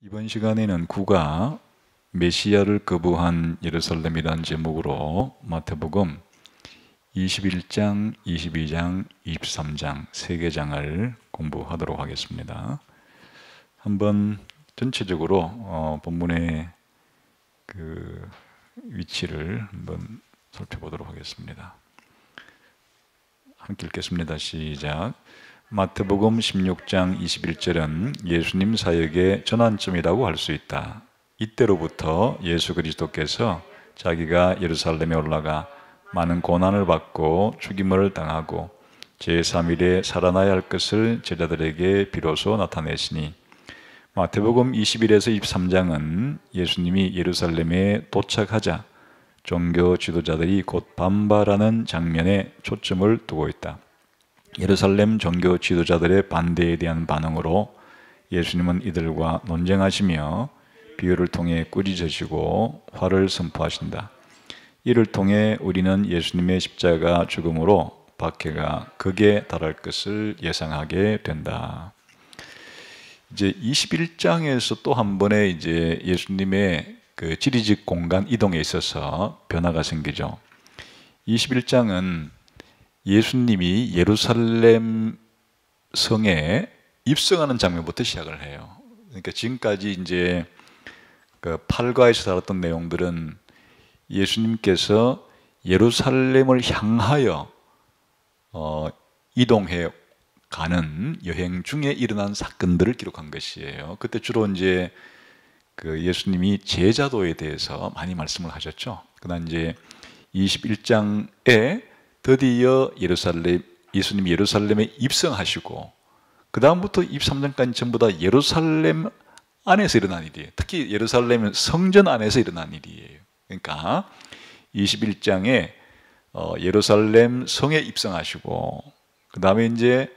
이번 시간에는 구가 메시아를 거부한 예루살렘이라는 제목으로 마태복음 21장, 22장, 23장 세 개 장을 공부하도록 하겠습니다. 한번 전체적으로 본문의 그 위치를 한번 살펴보도록 하겠습니다. 함께 읽겠습니다. 시작. 마태복음 16장 21절은 예수님 사역의 전환점이라고 할 수 있다. 이때로부터 예수 그리스도께서 자기가 예루살렘에 올라가 많은 고난을 받고 죽임을 당하고 제3일에 살아나야 할 것을 제자들에게 비로소 나타내시니, 마태복음 21에서 23장은 예수님이 예루살렘에 도착하자 종교 지도자들이 곧 반발하는 장면에 초점을 두고 있다. 예루살렘 종교 지도자들의 반대에 대한 반응으로 예수님은 이들과 논쟁하시며 비유를 통해 꾸짖으시고 화를 선포하신다. 이를 통해 우리는 예수님의 십자가 죽음으로 박해가 극에 달할 것을 예상하게 된다. 이제 21장에서 또 한 번의 이제 예수님의 그 지리적 공간 이동에 있어서 변화가 생기죠. 21장은 예수님이 예루살렘 성에 입성하는 장면부터 시작을 해요. 그러니까 지금까지 이제 그 팔과에서 다뤘던 내용들은 예수님께서 예루살렘을 향하여 이동해 가는 여행 중에 일어난 사건들을 기록한 것이에요. 그때 주로 이제 그 예수님이 제자도에 대해서 많이 말씀을 하셨죠. 그다음 이제 21장에 드디어 예수님이 예루살렘에 입성하시고, 그 다음부터 23장까지 전부 다 예루살렘 안에서 일어난 일이에요. 특히 예루살렘은 성전 안에서 일어난 일이에요. 그러니까 21장에 예루살렘 성에 입성하시고, 그 다음에 이제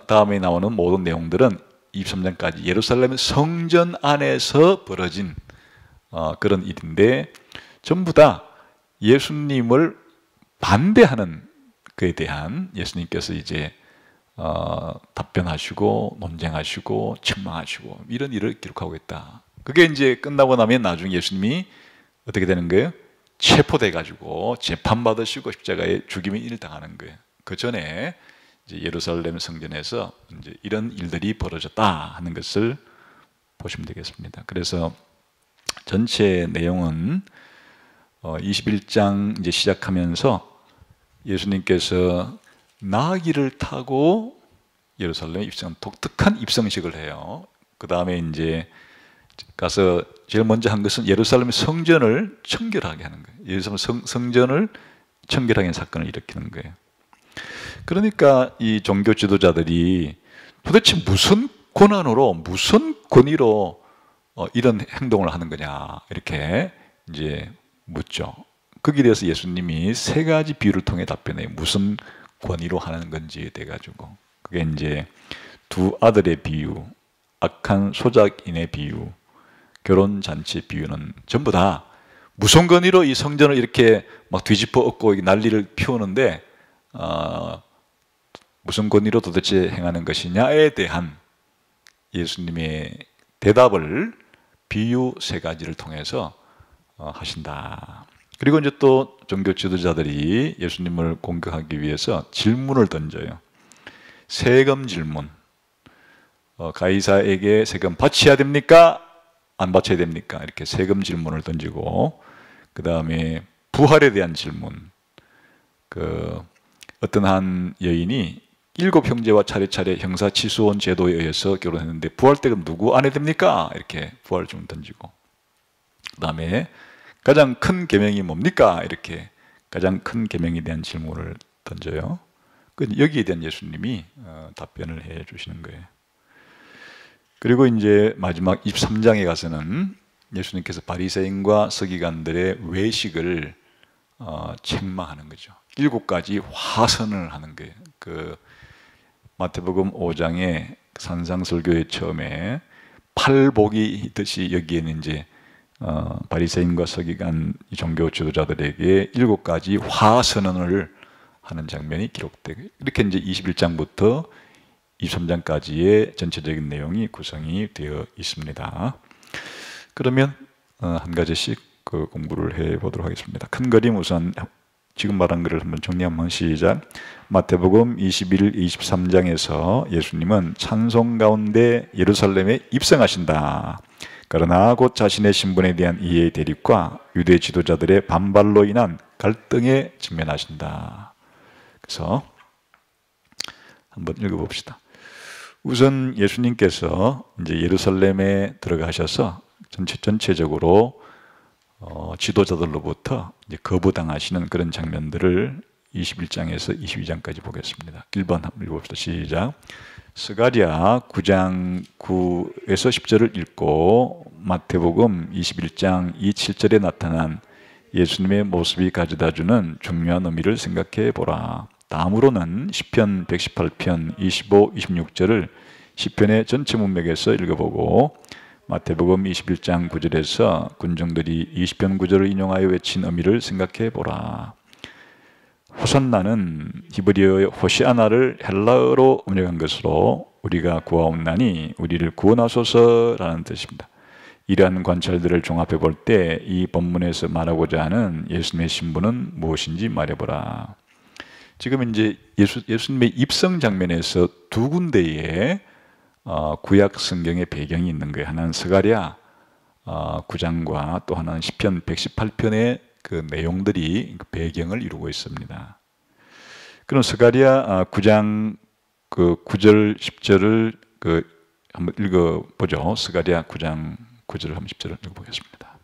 다음에 나오는 모든 내용들은 23장까지 예루살렘 성전 안에서 벌어진 그런 일인데, 전부 다 예수님을 반대하는 그에 대한 예수님께서 이제 답변하시고 논쟁하시고 책망하시고 이런 일을 기록하고 있다. 그게 이제 끝나고 나면 나중에 예수님이 어떻게 되는 거예요? 체포돼 가지고 재판받으시고 십자가에 죽임의 일을 당하는 거예요. 그 전에 이제 예루살렘 성전에서 이제 이런 일들이 벌어졌다 하는 것을 보시면 되겠습니다. 그래서 전체 내용은 21장 이제 시작하면서 예수님께서 나귀를 타고 예루살렘에 입성, 독특한 입성식을 해요. 그 다음에 이제 가서 제일 먼저 한 것은 예루살렘 성전을 청결하게 하는 거예요. 예루살렘 성전을 청결하게 하는 사건을 일으키는 거예요. 그러니까 이 종교 지도자들이 도대체 무슨 권한으로, 무슨 권위로 이런 행동을 하는 거냐, 이렇게 이제 묻죠. 거기에 대해서 예수님이 세 가지 비유를 통해 답변해요. 무슨 권위로 하는 건지에 대해 가지고. 그게 이제 두 아들의 비유, 악한 소작인의 비유, 결혼잔치 비유는 전부 다 무슨 권위로 이 성전을 이렇게 막 뒤집어 엎고 난리를 피우는데 무슨 권위로 도대체 행하는 것이냐에 대한 예수님의 대답을 비유 세 가지를 통해서 하신다. 그리고 이제 또 종교 지도자들이 예수님을 공격하기 위해서 질문을 던져요. 세금 질문. 가이사에게 세금 바쳐야 됩니까? 안 바쳐야 됩니까? 이렇게 세금 질문을 던지고, 그 다음에 부활에 대한 질문. 어떤 한 여인이 7 형제와 차례차례 형사치수원 제도에 의해서 결혼했는데 부활 때가 누구 아내 됩니까? 이렇게 부활 질문 던지고, 그 다음에 가장 큰 계명이 뭡니까? 이렇게 가장 큰 계명에 대한 질문을 던져요. 여기에 대한 예수님이 답변을 해 주시는 거예요. 그리고 이제 마지막 23장에 가서는 예수님께서 바리새인과 서기관들의 외식을 책망하는 거죠. 7가지 화선을 하는 거예요. 마태복음 5장에 산상설교의 처음에 팔복이 있듯이 여기에는 이제 바리새인과 서기관 종교 지도자들에게 7가지 화선언을 하는 장면이 기록되고, 이렇게 이제 21장부터 23장까지의 전체적인 내용이 구성이 되어 있습니다. 그러면 한 가지씩 공부를 해 보도록 하겠습니다. 큰 그림 우선 지금 말한 것을 한번 정리 한번 시작. 마태복음 21, 23장에서 예수님은 찬송 가운데 예루살렘에 입성하신다. 그러나 곧 자신의 신분에 대한 이해의 대립과 유대 지도자들의 반발로 인한 갈등에 직면하신다. 그래서 한번 읽어봅시다. 우선 예수님께서 이제 예루살렘에 들어가셔서 전체적으로 지도자들로부터 이제 거부당하시는 그런 장면들을 21장에서 22장까지 보겠습니다. 1번 한번 읽어봅시다. 시작. 스가랴 9장 9에서 10절을 읽고 마태복음 21장 2, 7절에 나타난 예수님의 모습이 가져다주는 중요한 의미를 생각해 보라. 다음으로는 시편 118편 25, 26절을 시편의 전체 문맥에서 읽어보고 마태복음 21장 9절에서 군중들이 20편 9절을 인용하여 외친 의미를 생각해 보라. 호산나는 히브리어의 호시아나를 헬라어로 번역한 것으로 우리가 구하옵나니 우리를 구원하소서라는 뜻입니다. 이러한 관찰들을 종합해 볼 때 이 본문에서 말하고자 하는 예수님의 신분은 무엇인지 말해보라. 지금 이제 예수님의 입성 장면에서 두 군데에 구약 성경의 배경이 있는 거예요. 하나는 스가랴 9장과 또 하나는 시편 118편의 그 내용들이 배경을 이루고 있습니다. 그럼 스가랴 9장 그 9절 10절을 한번 읽어보죠. 스가랴 9장 9절 한번 10절을 읽어보겠습니다.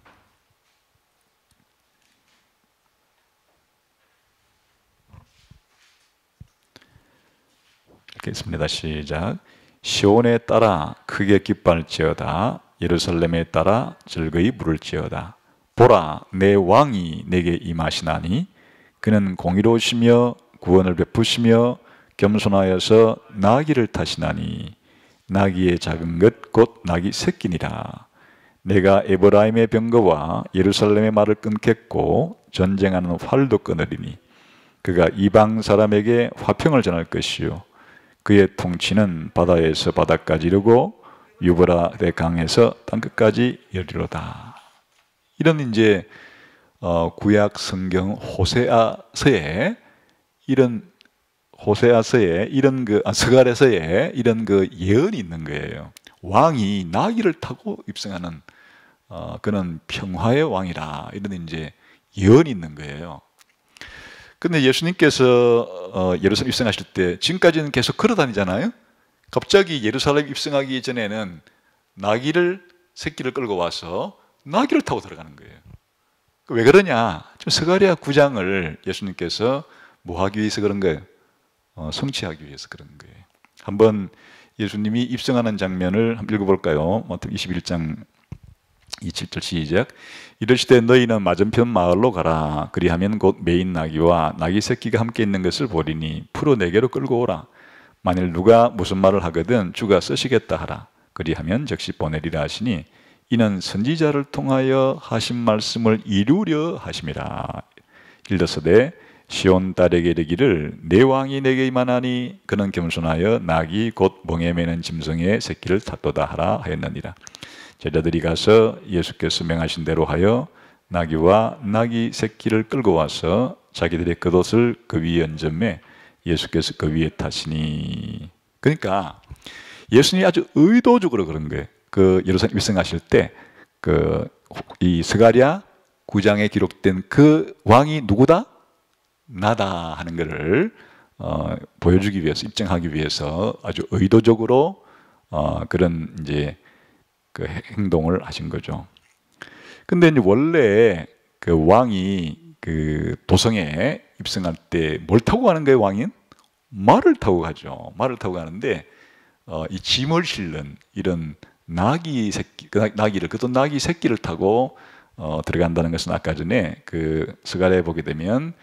읽겠습니다. 시작. 시온에 따라 크게 기뻐할지어다. 예루살렘에 따라 즐거이 부를지어다. 보라, 내 왕이 내게 임하시나니 그는 공의로우시며 구원을 베푸시며 겸손하여서 나귀를 타시나니 나귀의 작은 것 곧 나귀 새끼니라. 내가 에브라임의 병거와 예루살렘의 말을 끊겠고 전쟁하는 활도 끊으리니 그가 이방 사람에게 화평을 전할 것이요 그의 통치는 바다에서 바다까지 이르고 유브라데 강에서 땅끝까지 이르리로다. 이런 이제 구약 성경 호세아서에 이런 스가랴서에 이런 그 예언이 있는 거예요. 왕이 나귀를 타고 입성하는 그는 평화의 왕이라 이런 이제 예언이 있는 거예요. 근데 예수님께서 예루살렘 입성하실 때 지금까지는 계속 걸어 다니잖아요. 갑자기 예루살렘 입성하기 전에는 나귀를 새끼를 끌고 와서 나귀를 타고 들어가는 거예요. 왜 그러냐? 지금 스가랴 9장을 예수님께서 뭐 하기 위해서 그런 거예요? 성취하기 위해서 그런 거예요. 한번 예수님이 입성하는 장면을 한번 읽어볼까요? 마태복음 21장 27절 시작. 이르시되 너희는 맞은편 마을로 가라. 그리하면 곧 매인 나귀와 나귀 새끼가 함께 있는 것을 보리니 풀어 내게로 끌고 오라. 만일 누가 무슨 말을 하거든 주가 쓰시겠다 하라. 그리하면 즉시 보내리라 하시니 이는 선지자를 통하여 하신 말씀을 이루려 하심이라. 일러서되 시온 딸에게 이르기를 내 왕이 내게 임하나니 그는 겸손하여 나귀 곧 멍에 매는 짐승의 새끼를 탔도다 하라 하였느니라. 제자들이 가서 예수께서 명하신 대로 하여 나귀와 나귀 새끼를 끌고 와서 자기들의 겉옷을 그 위에 얹음에 예수께서 그 위에 타시니. 그러니까 예수님이 아주 의도적으로 그런 거예요. 그 예루살렘 입성하실 때 이 스가랴 9장에 기록된 그 왕이 누구다? 나다 하는 것을 보여주기 위해서, 입증하기 위해서 아주 의도적으로 그런 이제 그 행동을 하신 거죠. 근데 이제 원래 그 왕이 그 도성에 입성할 때 뭘 타고 가는 거예요, 왕인? 말을 타고 가죠. 말을 타고 가는데 이 짐을 실는 이런 나귀 새끼, 나귀를, 그것도 나귀 새끼를 타고 들어간다는 것은 아까 전에 그 스가랴에 보게 되면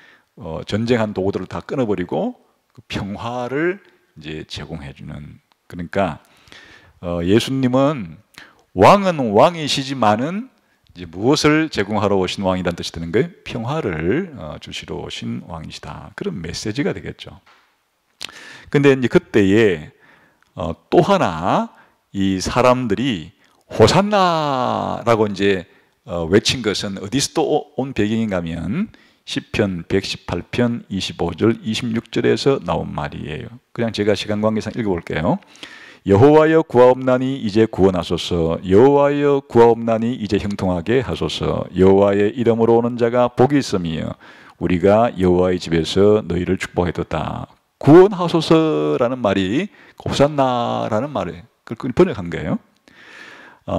전쟁한 도구들을 다 끊어버리고 그 평화를 이제 제공해주는. 그러니까 예수님은 왕은 왕이시지만은 이제 무엇을 제공하러 오신 왕이라는 뜻이 드는 거예요? 평화를 주시러 오신 왕이시다. 그런 메시지가 되겠죠. 근데 이제 그때에 또 하나 이 사람들이 호산나라고 이제 외친 것은 어디서 또 온 배경인가 하면 시편 118편 25절 26절에서 나온 말이에요. 그냥 제가 시간 관계상 읽어볼게요. 여호와여 구하옵나니 이제 구원하소서. 여호와여 구하옵나니 이제 형통하게 하소서. 여호와의 이름으로 오는 자가 복이 있으며 우리가 여호와의 집에서 너희를 축복하도다. 구원하소서라는 말이 호산나라는 말을 번역한 거예요.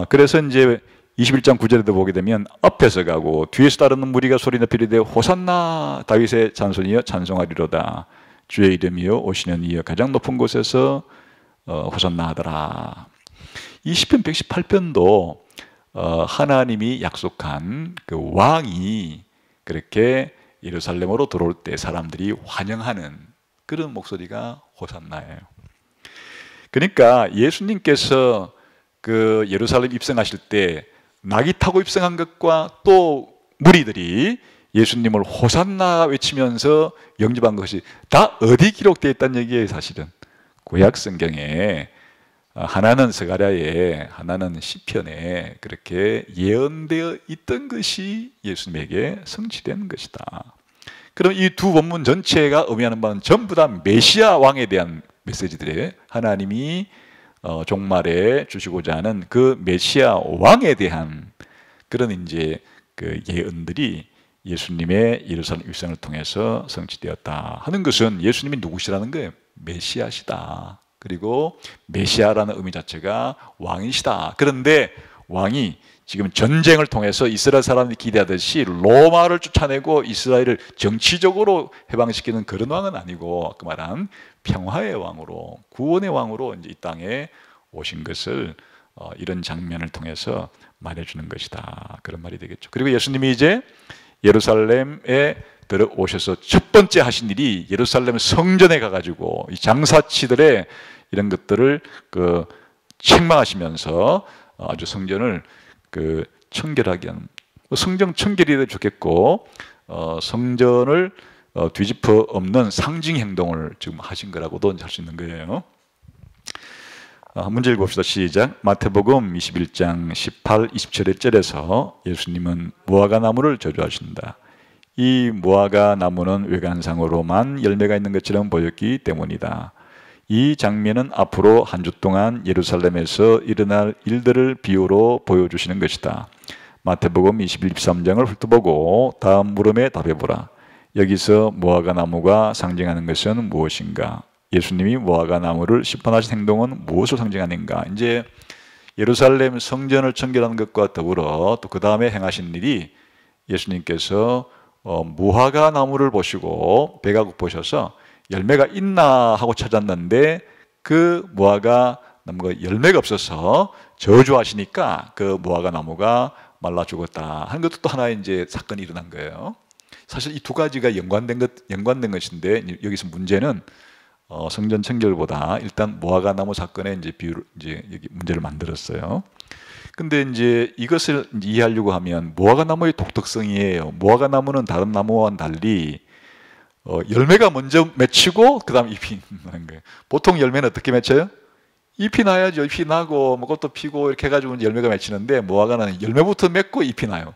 그래서 이제 21장 9절에도 보게 되면 앞에서 가고 뒤에서 따르는 무리가 소리 높이되 호산나 다윗의 잔손이여 찬송하리로다. 주의 이름이여 오시는 이여 가장 높은 곳에서 호산나 하더라. 이 시편 118편도 하나님이 약속한 그 왕이 그렇게 예루살렘으로 들어올 때 사람들이 환영하는 그런 목소리가 호산나예요. 그러니까 예수님께서 그 예루살렘 입성하실 때 낙이 타고 입성한 것과 또 무리들이 예수님을 호산나 외치면서 영접한 것이 다 어디 기록되어 있다는 얘기예요. 사실은 구약 성경에 하나는 스가랴에 하나는 시편에 그렇게 예언되어 있던 것이 예수님에게 성취된 것이다. 그럼 이 두 본문 전체가 의미하는 바는 전부 다 메시아 왕에 대한 메시지들이에요. 하나님이 종말에 주시고자 하는 그 메시아 왕에 대한 그런 이제 그 예언들이 예수님의 예루살렘 입성을 통해서 성취되었다 하는 것은 예수님이 누구시라는 거예요? 메시아시다. 그리고 메시아라는 의미 자체가 왕이시다. 그런데 왕이 지금 전쟁을 통해서 이스라엘 사람들이 기대하듯이 로마를 쫓아내고 이스라엘을 정치적으로 해방시키는 그런 왕은 아니고 아까 말한 평화의 왕으로 구원의 왕으로 이제 이 땅에 오신 것을 이런 장면을 통해서 말해주는 것이다. 그런 말이 되겠죠. 그리고 예수님이 이제 예루살렘에 들어오셔서 첫 번째 하신 일이 예루살렘 성전에 가가지고 이 장사치들의 이런 것들을 책망하시면서 아주 성전을 청결하게 하는 성전 청결이 되면 좋겠고 성전을 뒤집어 엎는 상징 행동을 지금 하신 거라고도 할 수 있는 거예요. 문제 읽어봅시다. 시작. 마태복음 21장 18, 27절에서 예수님은 무화과 나무를 저주하신다. 이 무화과 나무는 외관상으로만 열매가 있는 것처럼 보였기 때문이다. 이 장면은 앞으로 한 주 동안 예루살렘에서 일어날 일들을 비유로 보여주시는 것이다. 마태복음 21, 23장을 훑어보고 다음 물음에 답해보라. 여기서 무화과 나무가 상징하는 것은 무엇인가? 예수님이 무화과 나무를 심판하신 행동은 무엇을 상징하는가? 이제 예루살렘 성전을 청결하는 것과 더불어 또 그 다음에 행하신 일이 예수님께서 무화과 나무를 보시고 배가 고프셔서 열매가 있나 하고 찾았는데 그 무화과 나무가 열매가 없어서 저주하시니까 그 무화과 나무가 말라 죽었다 하는 것도 또 하나의 이제 사건이 일어난 거예요. 사실 이 두 가지가 연관된 것인데 여기서 문제는 성전 청결보다 일단 무화과 나무 사건에 이제 여기 문제를 만들었어요. 근데 이제 이것을 이제 이해하려고 하면 무화과 나무의 독특성이에요. 무화과 나무는 다른 나무와는 달리 열매가 먼저 맺히고 그 다음 잎이 나는 거예요. 보통 열매는 어떻게 맺혀요? 잎이 나야죠. 잎이 나고 뭐 꽃도 피고 이렇게 해가지고 열매가 맺히는데 무화과는 열매부터 맺고 잎이 나요.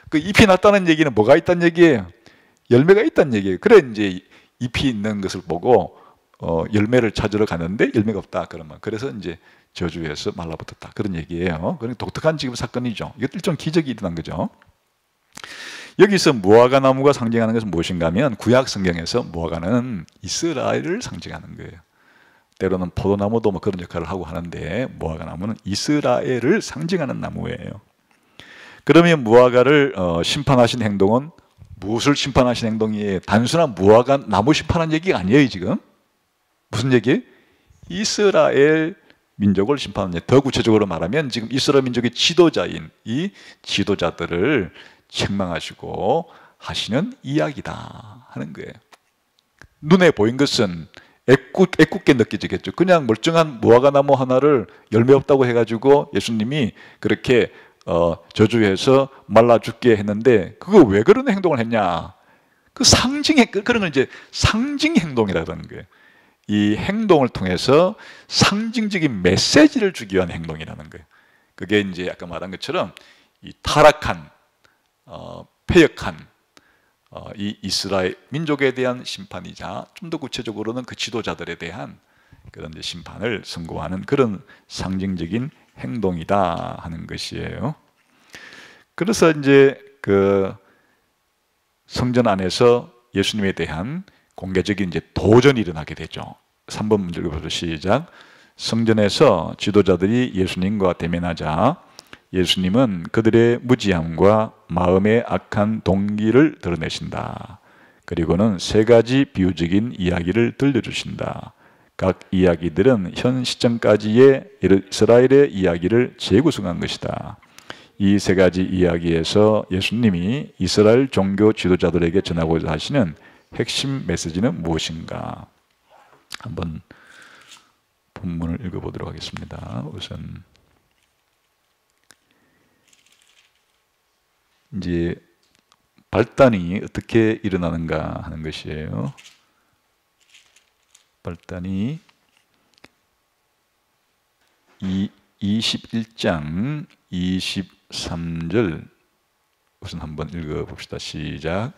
그 잎이 났다는 얘기는 뭐가 있다는 얘기예요? 열매가 있다는 얘기예요. 그래 이제 잎이 있는 것을 보고 열매를 찾으러 갔는데 열매가 없다 그러면 그래서 이제 저주해서 말라붙었다 그런 얘기예요. 그러니까 독특한 지금 사건이죠. 이것도 일종 기적이 일어난 거죠. 여기서 무화과 나무가 상징하는 것은 무엇인가 하면 구약 성경에서 무화과는 이스라엘을 상징하는 거예요. 때로는 포도나무도 뭐 그런 역할을 하고 하는데 무화과 나무는 이스라엘을 상징하는 나무예요. 그러면 무화과를 심판하신 행동은 무엇을 심판하신 행동이에요? 단순한 무화과 나무 심판한 얘기가 아니에요. 지금 무슨 얘기예요? 이스라엘 민족을 심판하는 얘기. 더 구체적으로 말하면 지금 이스라엘 민족의 지도자인 이 지도자들을 책망하시고 하시는 이야기다 하는 거예요. 눈에 보인 것은 애꿎게 느껴지겠죠. 그냥 멀쩡한 무화과 나무 하나를 열매 없다고 해가지고 예수님이 그렇게 저주해서 말라 죽게 했는데 그거 왜 그런 행동을 했냐? 그 그런 걸 이제 상징 행동이라는 거예요. 이 행동을 통해서 상징적인 메시지를 주기 위한 행동이라는 거예요. 그게 이제 아까 말한 것처럼 이 타락한, 패역한 이 이스라엘 민족에 대한 심판이자 좀 더 구체적으로는 그 지도자들에 대한 그런 이제 심판을 선고하는 그런 상징적인 행동이다 하는 것이에요. 그래서 이제 그 성전 안에서 예수님에 대한 공개적인 이제 도전이 일어나게 되죠. 3번 문제 읽어보세요. 시작. 성전에서 지도자들이 예수님과 대면하자 예수님은 그들의 무지함과 마음의 악한 동기를 드러내신다. 그리고는 세 가지 비유적인 이야기를 들려주신다. 각 이야기들은 현 시점까지의 이스라엘의 이야기를 재구성한 것이다. 이 세 가지 이야기에서 예수님이 이스라엘 종교 지도자들에게 전하고자 하시는 핵심 메시지는 무엇인가? 한번 본문을 읽어보도록 하겠습니다. 우선 이제 발단이 어떻게 일어나는가 하는 것이에요. 발단이 21장 23절 우선 한번 읽어봅시다. 시작.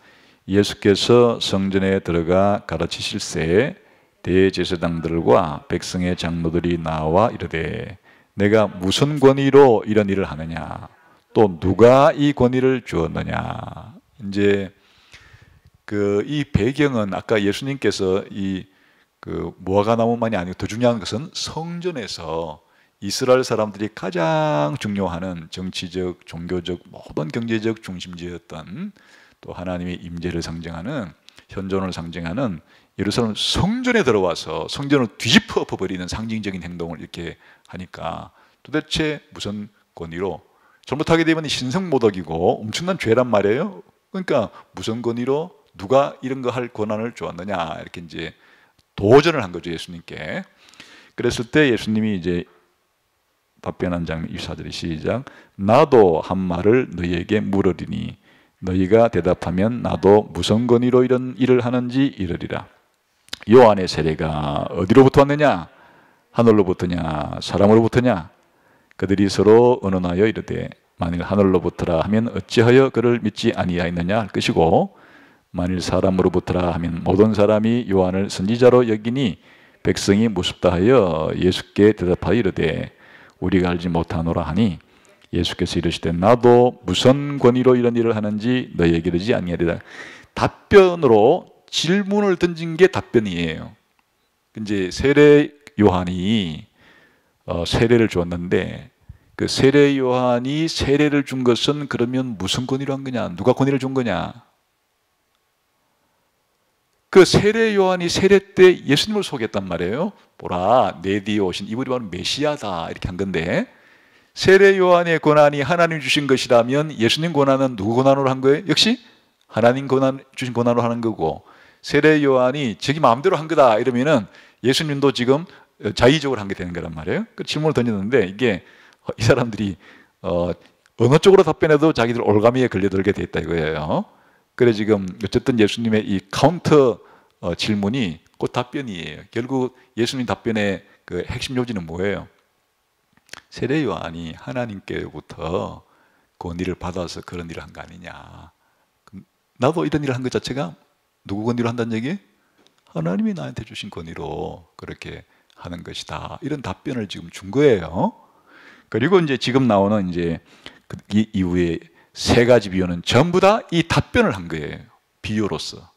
예수께서 성전에 들어가 가르치실새 대제사장들과 백성의 장로들이 나와 이르되 내가 무슨 권위로 이런 일을 하느냐? 또 누가 이 권위를 주었느냐? 이제 이 배경은 아까 예수님께서 무화과나무만이 아니고 더 중요한 것은 성전에서 이스라엘 사람들이 가장 중요하는 정치적, 종교적, 모든 경제적 중심지였던 또 하나님의 임재를 상징하는 현존을 상징하는 예루살렘 성전에 들어와서 성전을 뒤집어 엎어버리는 상징적인 행동을 이렇게 하니까 도대체 무슨 권위로 잘못하게 되면 신성모독이고 엄청난 죄란 말이에요. 그러니까 무슨 권위로 누가 이런 거 할 권한을 주었느냐 이렇게 이제 도전을 한 거죠 예수님께. 그랬을 때 예수님이 이제 답변한 장면 24절의 시작. 나도 한 말을 너희에게 물으리니 너희가 대답하면 나도 무슨 권위로 이런 일을 하는지 이르리라. 요한의 세례가 어디로부터 왔느냐? 하늘로부터냐? 사람으로부터냐? 그들이 서로 언언하여 이르되 만일 하늘로부터라 하면 어찌하여 그를 믿지 아니하였느냐 할 것이고 만일 사람으로부터라 하면 모든 사람이 요한을 선지자로 여기니 백성이 무섭다 하여 예수께 대답하여 이르되 우리가 알지 못하노라 하니 예수께서 이르시되 나도 무슨 권위로 이런 일을 하는지 너희에게 이르지 아니하리라. 답변으로 질문을 던진 게 답변이에요. 이제 세례 요한이 세례를 주었는데 그 세례 요한이 세례를 준 것은 그러면 무슨 권위로 한 거냐? 누가 권위를 준 거냐? 그 세례 요한이 세례 때 예수님을 소개했단 말이에요. 보라 내 뒤에 오신 이분이 바로 메시아다 이렇게 한 건데 세례 요한의 권한이 하나님 주신 것이라면 예수님 권한은 누구 권한으로 한 거예요? 역시 하나님 주신 권한으로 하는 거고 세례 요한이 자기 마음대로 한 거다 이러면은 예수님도 지금 자의적으로 한 게 되는 거란 말이에요. 그 질문을 던졌는데 이게 이 사람들이 어느 쪽으로 답변해도 자기들 올가미에 걸려들게 돼 있다 이거예요. 그래 지금 어쨌든 예수님의 이 카운터 질문이 그 답변이에요. 결국 예수님 답변의 그 핵심 요지는 뭐예요? 세례 요한이 하나님께로부터 권위를 받아서 그런 일을 한 거 아니냐. 나도 이런 일을 한 것 자체가 누구 권위로 한다는 얘기? 하나님이 나한테 주신 권위로 그렇게 하는 것이다. 이런 답변을 지금 준 거예요. 그리고 이제 지금 나오는 이제 이 이후에 세 가지 비유는 전부 다 이 답변을 한 거예요. 비유로서.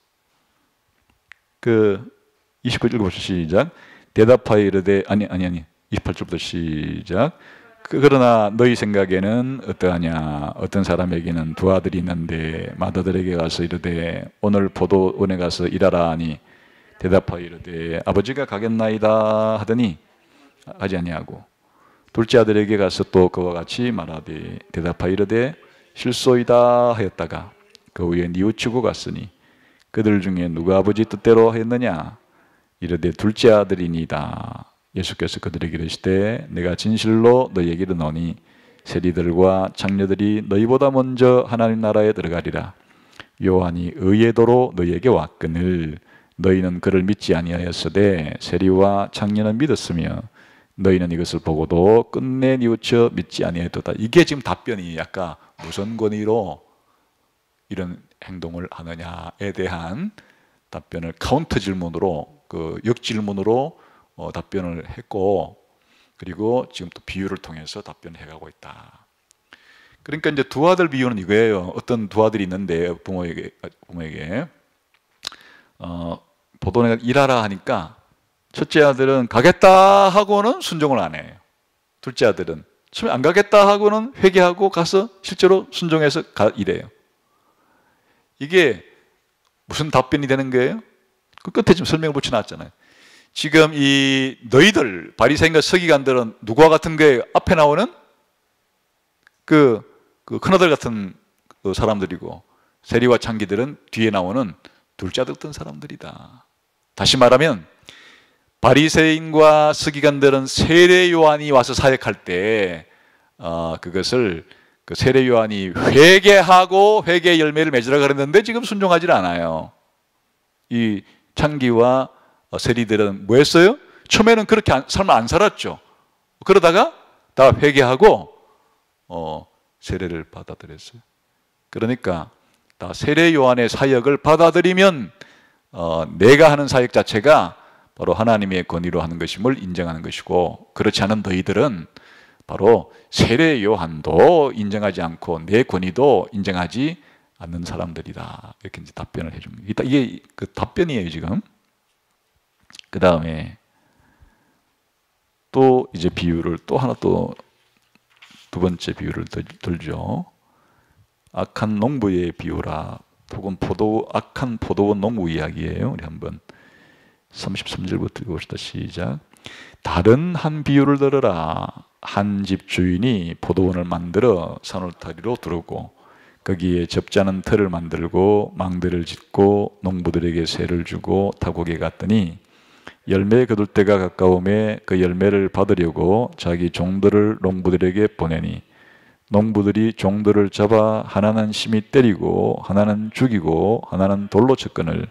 29절 읽어보시죠. 시작. 대답하여 이르되 28절부터 시작. 그러나 너희 생각에는 어떠하냐? 어떤 사람에게는 두 아들이 있는데 맏아들에게 가서 이르되 오늘 포도원에 가서 일하라 하니 대답하여 이르되 아버지가 가겠나이다 하더니 하지 아니하고 둘째 아들에게 가서 또 그와 같이 말하되 대답하여 이르되 실소이다 하였다가 그 후에 뉘우치고 갔으니 그들 중에 누가 아버지 뜻대로 하였느냐? 이르되 둘째 아들이니이다. 예수께서 그들에게 이르시되 내가 진실로 너희에게 이르노니 세리들과 장녀들이 너희보다 먼저 하나님 나라에 들어가리라. 요한이 의의 도로 너희에게 왔거늘 너희는 그를 믿지 아니하였으되 세리와 창녀는 믿었으며 너희는 이것을 보고도 끝내 뉘우쳐 믿지 아니하였도다. 이게 지금 답변이 아까 무슨 권위로 이런 행동을 하느냐에 대한 답변을 카운터 질문으로, 그 역질문으로 답변을 했고, 그리고 지금 또 비유를 통해서 답변을 해가고 있다. 그러니까 이제 두 아들 비유는 이거예요. 어떤 두 아들이 있는데 부모에게 보도내가 일하라 하니까 첫째 아들은 가겠다 하고는 순종을 안 해요. 둘째 아들은 처음에 안 가겠다 하고는 회개하고 가서 실제로 순종해서 일해요. 이게 무슨 답변이 되는 거예요? 그 끝에 지금 설명을 붙여놨잖아요. 지금 이 너희들 바리새인과 서기관들은 누구와 같은 거예요? 앞에 나오는 그 큰아들 같은 그 사람들이고, 세리와 창기들은 뒤에 나오는 둘째 아들 같은 사람들이다. 다시 말하면 바리새인과 서기관들은 세례 요한이 와서 사역할 때 그것을 그 세례 요한이 회개하고 회개의 열매를 맺으라 그랬는데 지금 순종하지 않아요. 이 창기와 세리들은 뭐 했어요? 처음에는 그렇게 삶을 안 살았죠. 그러다가 다 회개하고 세례를 받아들였어요. 그러니까 다 세례 요한의 사역을 받아들이면 내가 하는 사역 자체가 바로 하나님의 권위로 하는 것임을 인정하는 것이고, 그렇지 않은 너희들은 바로 세례 요한도 인정하지 않고 내 권위도 인정하지 않는 사람들이다. 이렇게 이제 답변을 해줍니다. 이게 그 답변이에요, 지금. 그 다음에 또 이제 비유를 또 하나 또 두 번째 비유를 들죠. 악한 농부의 비유라. 혹은 악한 포도원 농부 이야기예요. 우리 한번 33절부터 읽어봅시다. 시작. 다른 한 비유를 들으라. 한 집 주인이 포도원을 만들어 산울타리로 두르고 거기에 접자는 틀을 만들고 망대를 짓고 농부들에게 세를 주고 타국에 갔더니 열매 거둘 때가 가까움에 그 열매를 받으려고 자기 종들을 농부들에게 보내니 농부들이 종들을 잡아 하나는 심히 때리고 하나는 죽이고 하나는 돌로 쳤거늘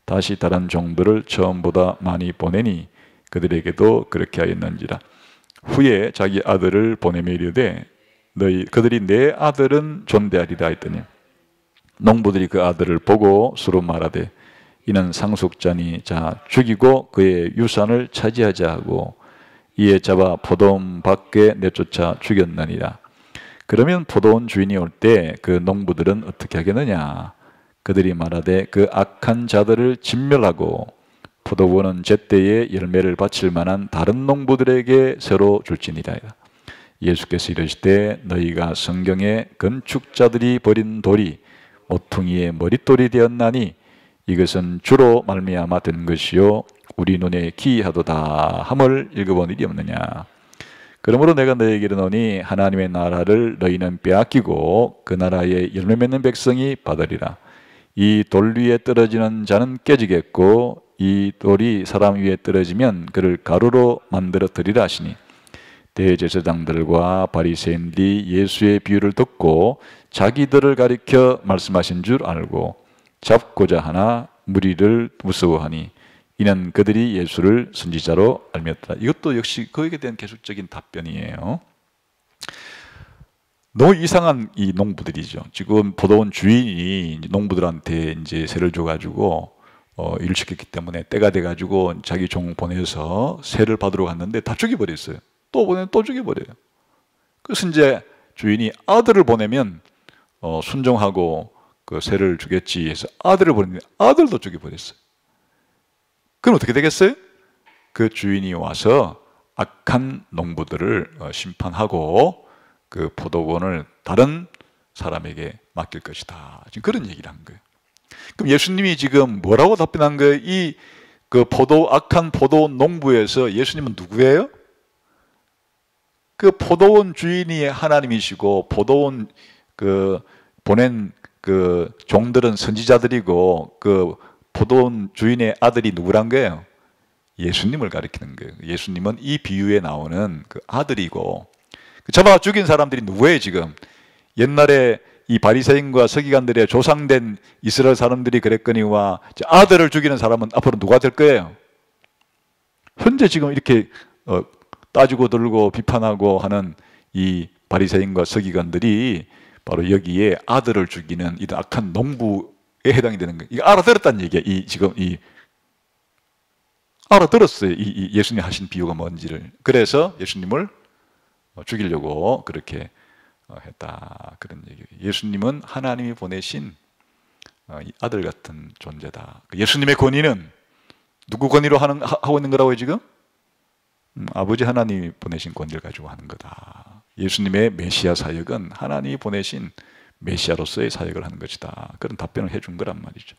다시 다른 종들을 처음보다 많이 보내니 그들에게도 그렇게 하였는지라. 후에 자기 아들을 보내며 이르되 그들이 내 아들은 존대하리라 했더니 농부들이 그 아들을 보고 서로 말하되 이는 상속자니 자 죽이고 그의 유산을 차지하자 하고 이에 잡아 포도원 밖에 내쫓아 죽였느니라. 그러면 포도원 주인이 올 때 그 농부들은 어떻게 하겠느냐? 그들이 말하되 그 악한 자들을 진멸하고 포도원은 제때에 열매를 바칠 만한 다른 농부들에게 새로 줄지니라. 예수께서 이르시되 너희가 성경에 건축자들이 버린 돌이 모퉁이의 머릿돌이 되었나니 이것은 주로 말미암아 된 것이요 우리 눈에 기이하도다 함을 읽어본 일이 없느냐. 그러므로 내가 너희에게 이르노니 하나님의 나라를 너희는 빼앗기고 그 나라에 열매 맺는 백성이 받으리라. 이 돌 위에 떨어지는 자는 깨지겠고 이 돌이 사람 위에 떨어지면 그를 가루로 만들어뜨리라 하시니 대제사장들과 바리새인들이 예수의 비유를 듣고 자기들을 가리켜 말씀하신 줄 알고 잡고자 하나 무리를 무서워하니 이는 그들이 예수를 선지자로 알미었더라. 이것도 역시 그에게 대한 계속적인 답변이에요. 너무 이상한 이 농부들이죠. 지금 포도원 주인이 농부들한테 이제 세를 줘가지고 일을 시켰기 때문에 때가 돼가지고 자기 종 보내서 세를 받으러 갔는데 다 죽여버렸어요. 또 보내면 또 죽여버려요. 그래서 이제 주인이 아들을 보내면 순종하고 그 세를 주겠지 해서 아들을 보냈는데 아들도 죽여버렸어요. 그럼 어떻게 되겠어요? 그 주인이 와서 악한 농부들을 심판하고 그 포도원을 다른 사람에게 맡길 것이다. 지금 그런 얘기를 한 거예요. 그럼 예수님이 지금 뭐라고 답변한 거예요? 이 그 악한 포도원 농부에서 예수님은 누구예요? 그 포도원 주인이 하나님이시고 포도원 그 보낸 그 종들은 선지자들이고 그 포도원 주인의 아들이 누구란 거예요? 예수님을 가리키는 거예요. 예수님은 이 비유에 나오는 그 아들이고 잡아 죽인 사람들이 누구예요 지금? 옛날에 이 바리새인과 서기관들의 조상된 이스라엘 사람들이 그랬거니와 아들을 죽이는 사람은 앞으로 누가 될 거예요? 현재 지금 이렇게 따지고 들고 비판하고 하는 이 바리새인과 서기관들이 바로 여기에 아들을 죽이는 이런 악한 농부에 해당이 되는 거예요. 이거 알아들었다는 얘기예요. 지금 알아들었어요. 이 예수님이 하신 비유가 뭔지를. 그래서 예수님을 죽이려고 그렇게 했다. 그런 얘기예요. 예수님은 하나님이 보내신 아들 같은 존재다. 예수님의 권위는 누구 권위로 하고 있는 거라고요, 지금? 아버지 하나님이 보내신 권위를 가지고 하는 거다. 예수님의 메시아 사역은 하나님이 보내신 메시아로서의 사역을 하는 것이다. 그런 답변을 해준 거란 말이죠.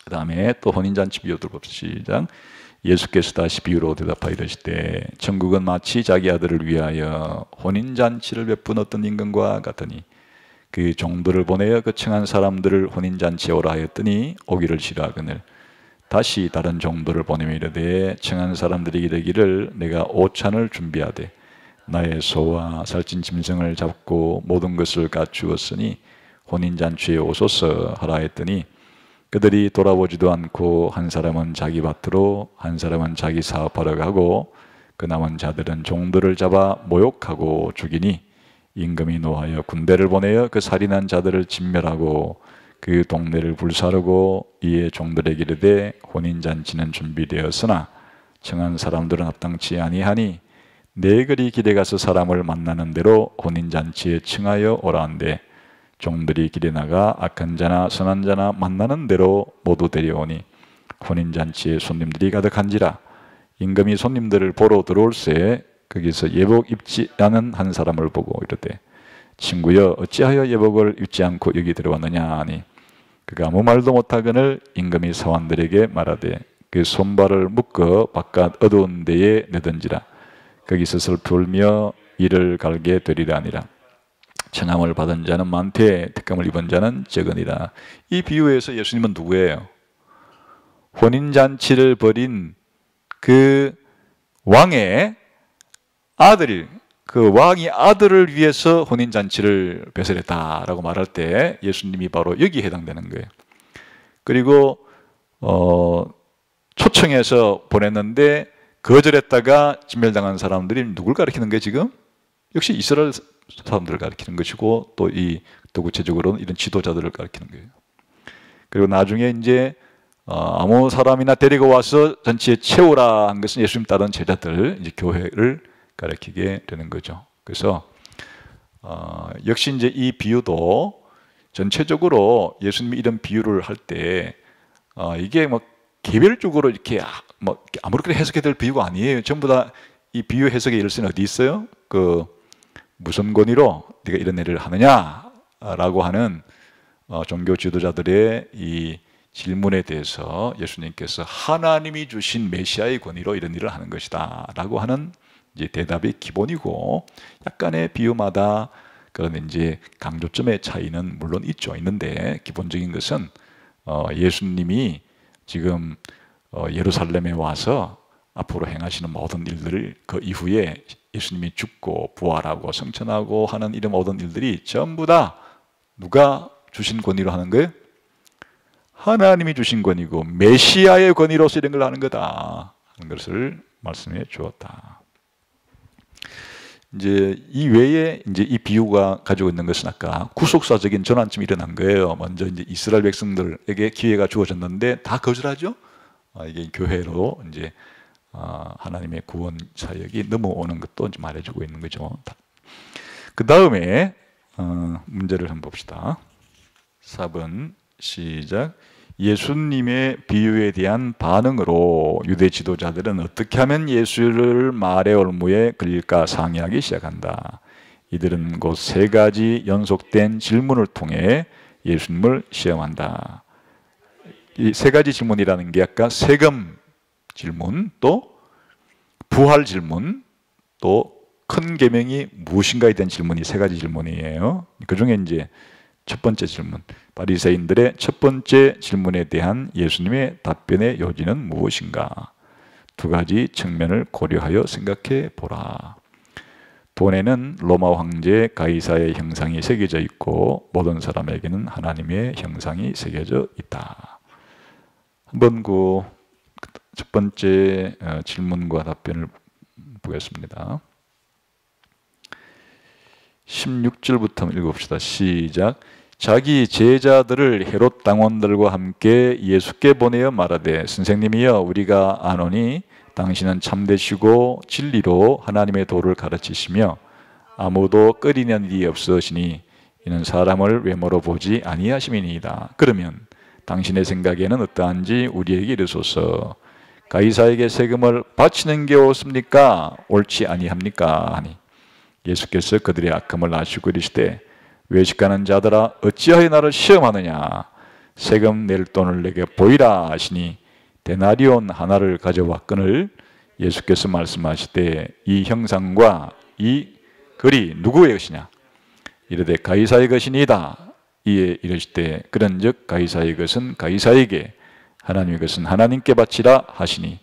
그 다음에 또 혼인잔치 비유들 봅시다. 예수께서 다시 비유로 대답하여 이르시되 천국은 마치 자기 아들을 위하여 혼인잔치를 베푼 어떤 임금과 같으니 그 종들을 보내어 그 청한 사람들을 혼인잔치에 오라 하였더니 오기를 싫어하거늘 다시 다른 종들을 보내며 이르되 청한 사람들이 이르기를 내가 오찬을 준비하되 나의 소와 살찐 짐승을 잡고 모든 것을 갖추었으니 혼인잔치에 오소서 하라 했더니 그들이 돌아보지도 않고 한 사람은 자기 밭으로 한 사람은 자기 사업하러 가고 그 남은 자들은 종들을 잡아 모욕하고 죽이니 임금이 노하여 군대를 보내어 그 살인한 자들을 진멸하고 그 동네를 불사르고 이에 종들에게 이르되 혼인잔치는 준비되었으나 청한 사람들은 합당치 아니하니 내 그리 길에 가서 사람을 만나는 대로 혼인잔치에 청하여 오라 한대 종들이 길에 나가 악한 자나 선한 자나 만나는 대로 모두 데려오니 혼인잔치에 손님들이 가득한지라 임금이 손님들을 보러 들어올새 거기서 예복 입지 않은 한 사람을 보고 이르되 친구여 어찌하여 예복을 입지 않고 여기 들어왔느냐 하니 그가 아무 말도 못하거늘 임금이 사원들에게 말하되 그 손발을 묶어 바깥 어두운 데에 내던지라 거기서 슬피 울며 이를 갈게 되리라 하니라. 청함을 받은 자는 많되 특감을 입은 자는 적으니라. 이 비유에서 예수님은 누구예요? 혼인잔치를 벌인 그 왕의 아들이 그 왕이 아들을 위해서 혼인잔치를 배설했다라고 말할 때 예수님이 바로 여기에 해당되는 거예요. 그리고 초청해서 보냈는데 거절했다가 진멸당한 사람들이 누굴 가리키는 거예요 지금? 역시 이스라엘 사람들을 가리키는 것이고 또 구체적으로는 이런 지도자들을 가리키는 거예요. 그리고 나중에 이제 아무 사람이나 데리고 와서 잔치에 채우라 한 것은 예수님 따른 제자들, 이제 교회를 가리키게 되는 거죠. 그래서 역시 이제 이 비유도 전체적으로 예수님이 이런 비유를 할 때 이게 뭐 개별적으로 이렇게 뭐 아무렇게나 해석해야 될 비유가 아니에요. 전부 다 이 비유 해석의 일선이 어디 있어요? 무슨 권위로 네가 이런 일을 하느냐라고 하는 종교 지도자들의 이 질문에 대해서 예수님께서 하나님이 주신 메시아의 권위로 이런 일을 하는 것이다라고 하는 이제 대답이 기본이고 약간의 비유마다 그런 이제 강조점의 차이는 물론 있는데 기본적인 것은 예수님이 지금 예루살렘에 와서 앞으로 행하시는 모든 일들을 그 이후에 예수님이 죽고 부활하고 성천하고 하는 이런 모든 일들이 전부 다 누가 주신 권위로 하는 거예요? 하나님이 주신 권위고 메시아의 권위로서 이런 걸 하는 거다 하는 것을 말씀해 주었다. 이제 이 외에 이제 이 비유가 가지고 있는 것은 아까 구속사적인 전환점이 일어난 거예요. 먼저 이제 이스라엘 백성들에게 기회가 주어졌는데 다 거절하죠. 이게 교회로 이제 하나님의 구원 사역이 넘어오는 것도 이제 말해주고 있는 거죠. 그 다음에 문제를 한번 봅시다. 4번 시작. 예수님의 비유에 대한 반응으로 유대 지도자들은 어떻게 하면 예수를 말의 올무에 걸릴까 상의하기 시작한다. 이들은 곧 3가지 연속된 질문을 통해 예수님을 시험한다. 이 3가지 질문이라는 게 아까 세금 질문, 또 부활 질문, 또 큰 계명이 무엇인가에 대한 질문이 3가지 질문이에요. 그 중에 이제 첫 번째 질문, 바리새인들의 첫 번째 질문에 대한 예수님의 답변의 요지는 무엇인가? 2가지 측면을 고려하여 생각해 보라. 본에는 로마 황제 가이사의 형상이 새겨져 있고 모든 사람에게는 하나님의 형상이 새겨져 있다. 한번 그 첫 번째 질문과 답변을 보겠습니다. 16절부터 읽어봅시다. 시작. 자기 제자들을 헤롯 당원들과 함께 예수께 보내어 말하되 선생님이여 우리가 아노니 당신은 참되시고 진리로 하나님의 도를 가르치시며 아무도 꺼리는 일이 없으시니 이는 사람을 외모로 보지 아니하심이니이다. 그러면 당신의 생각에는 어떠한지 우리에게 이르소서. 가이사에게 세금을 바치는 게 옳습니까? 옳지 아니합니까? 하니 예수께서 그들의 악함을 아시고 이르시되 외식하는 자들아 어찌하여 나를 시험하느냐? 세금 낼 돈을 내게 보이라 하시니 데나리온 하나를 가져왔거늘 예수께서 말씀하시되 이 형상과 이 글이 누구의 것이냐? 이르되 가이사의 것이니이다. 이에 이르시되 그런즉 가이사의 것은 가이사에게 하나님의 것은 하나님께 바치라 하시니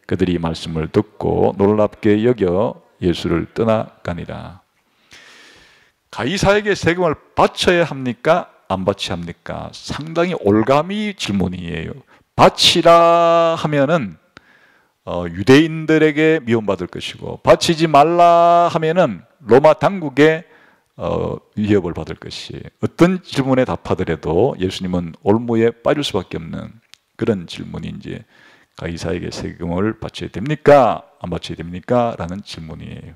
그들이 말씀을 듣고 놀랍게 여겨 예수를 떠나가니라. 가이사에게 세금을 바쳐야 합니까? 안 바쳐야 합니까? 상당히 올가미 질문이에요. 바치라 하면은 유대인들에게 미움받을 것이고 바치지 말라 하면은 로마 당국에 위협을 받을 것이. 어떤 질문에 답하더라도 예수님은 올무에 빠질 수밖에 없는 그런 질문이 이제 가이사에게 세금을 바쳐야 됩니까? 안 바쳐야 됩니까? 라는 질문이에요.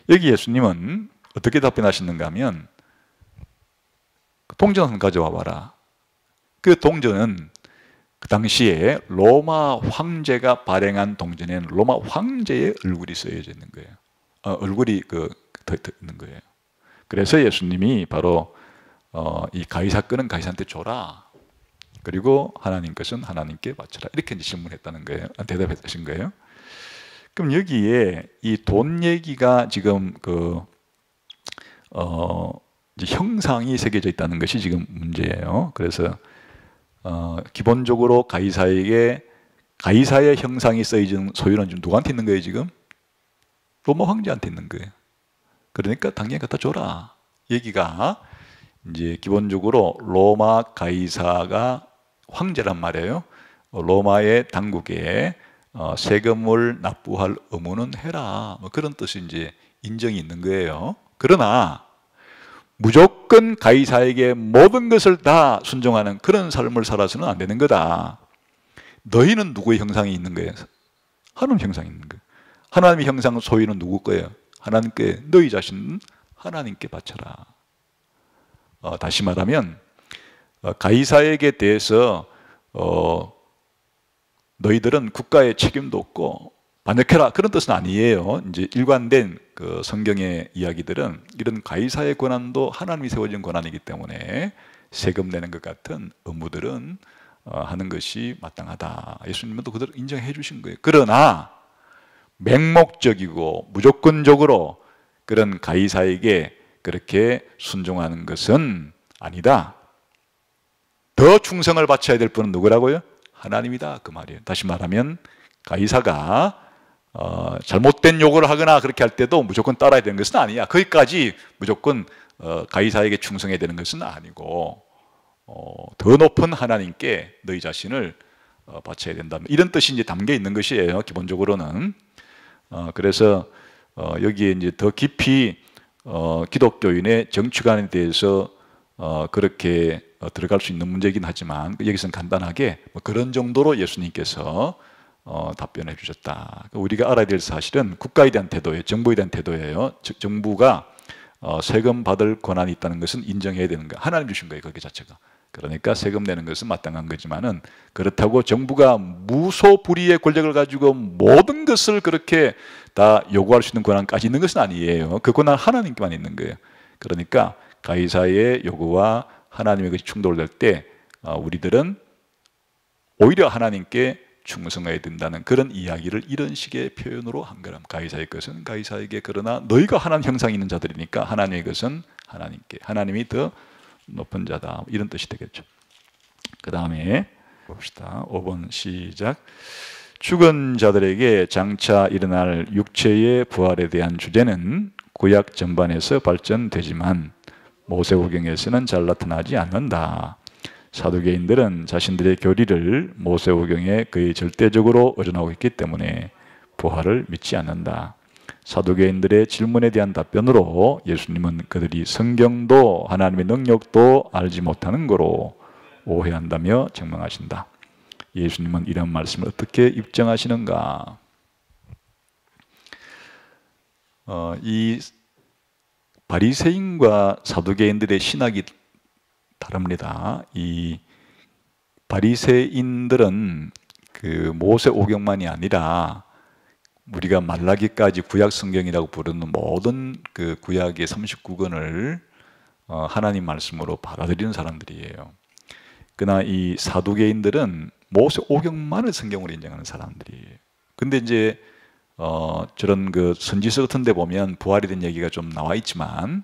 여기 예수님은 어떻게 답변하시는가 하면 동전 가져와 봐라. 그 동전은 그 당시에 로마 황제가 발행한 동전에는 로마 황제의 얼굴이 쓰여져 있는 거예요. 얼굴이 있는 거예요. 그래서 예수님이 바로 이 가이사 거는 가이사한테 줘라. 그리고 하나님 것은 하나님께 바쳐라. 이렇게 이제 질문했다는 거예요. 대답하신 거예요. 그럼 여기에 이 돈 얘기가 지금 이제 형상이 새겨져 있다는 것이 지금 문제예요. 그래서 기본적으로 가이사에게 가이사의 형상이 쓰여진 소유는 지금 누구한테 있는 거예요? 지금 로마 황제한테 있는 거예요. 그러니까 당연히 갖다 줘라. 얘기가 이제 기본적으로 로마 가이사가 황제란 말이에요. 로마의 당국에 세금을 납부할 의무는 해라. 뭐 그런 뜻이 이제 인정이 있는 거예요. 그러나 무조건 가이사에게 모든 것을 다 순종하는 그런 삶을 살아서는 안 되는 거다. 너희는 누구의 형상이 있는 거예요? 하나님 형상이 있는 거예요. 하나님의 형상 소유는 누구 거예요? 하나님께. 너희 자신은 하나님께 바쳐라. 다시 말하면 가이사에게 대해서 너희들은 국가의 책임도 없고 반역해라 그런 뜻은 아니에요. 이제 일관된 그 성경의 이야기들은 이런 가이사의 권한도 하나님이 세워진 권한이기 때문에 세금 내는 것 같은 의무들은 하는 것이 마땅하다. 예수님은 또 그대로 인정해 주신 거예요. 그러나 맹목적이고 무조건적으로 그런 가이사에게 그렇게 순종하는 것은 아니다. 더 충성을 바쳐야 될 분은 누구라고요? 하나님이다 그 말이에요. 다시 말하면 가이사가 잘못된 요구를 하거나 그렇게 할 때도 무조건 따라야 되는 것은 아니야. 거기까지 무조건 가이사에게 충성해야 되는 것은 아니고 더 높은 하나님께 너희 자신을 바쳐야 된다. 이런 뜻이 이제 담겨 있는 것이에요. 기본적으로는. 그래서 여기에 이제 더 깊이 기독교인의 정치관에 대해서 그렇게 들어갈 수 있는 문제이긴 하지만 여기서는 간단하게 그런 정도로 예수님께서 답변해 주셨다. 우리가 알아야 될 사실은 국가에 대한 태도예요. 정부에 대한 태도예요. 즉 정부가 세금 받을 권한이 있다는 것은 인정해야 되는 거예요. 하나님 주신 거예요. 거기 자체가. 그러니까 세금 내는 것은 마땅한 거지만은 그렇다고 정부가 무소불위의 권력을 가지고 모든 것을 그렇게 다 요구할 수 있는 권한까지 있는 것은 아니에요. 그 권한은 하나님께만 있는 거예요. 그러니까 가이사의 요구와 하나님의 것이 충돌될 때 우리들은 오히려 하나님께 충성해야 된다는 그런 이야기를 이런 식의 표현으로 한 거람. 가이사의 것은 가이사에게 그러나 너희가 하나님 형상이 있는 자들이니까 하나님의 것은 하나님께. 하나님이 더 높은 자다. 이런 뜻이 되겠죠. 그 다음에 봅시다. 5번 시작. 죽은 자들에게 장차 일어날 육체의 부활에 대한 주제는 구약 전반에서 발전되지만 모세오경에서는 잘 나타나지 않는다. 사두개인들은 자신들의 교리를 모세오경에 거의 절대적으로 의존하고 있기 때문에 부활을 믿지 않는다. 사두개인들의 질문에 대한 답변으로 예수님은 그들이 성경도 하나님의 능력도 알지 못하는 거로 오해한다며 책망하신다. 예수님은 이런 말씀을 어떻게 입증하시는가? 이 바리새인과 사두개인들의 신학이 다릅니다. 이 바리새인들은 그 모세오경만이 아니라 우리가 말라기까지 구약 성경이라고 부르는 모든 그 구약의 39권을 하나님 말씀으로 받아들이는 사람들이에요. 그러나 이 사두개인들은 모세오경만을 성경으로 인정하는 사람들이에요. 근데 이제 저런 그 선지서 같은 데 보면 부활에 대한 얘기가 좀 나와 있지만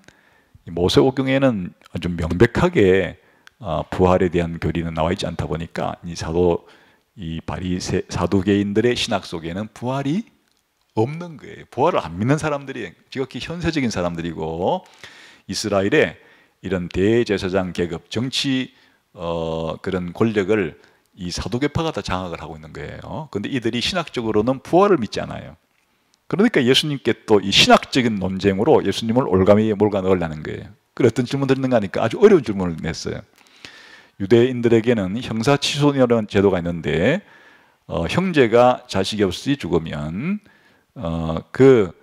모세오경에는 아주 명백하게 부활에 대한 교리는 나와 있지 않다 보니까 이 사두개인들의 신학 속에는 부활이 없는 거예요. 부활을 안 믿는 사람들이 지극히 현세적인 사람들이고 이스라엘의 이런 대제사장 계급, 정치 그런 권력을 이 사두개파가 다 장악을 하고 있는 거예요. 그런데 이들이 신학적으로는 부활을 믿지 않아요. 그러니까 예수님께 또 이 신학적인 논쟁으로 예수님을 올가미에 몰가 넣으려는 거예요. 그래 어떤 질문을 듣는가 하니까 아주 어려운 질문을 냈어요. 유대인들에게는 형사취소라는 제도가 있는데 형제가 자식이 없이 죽으면 그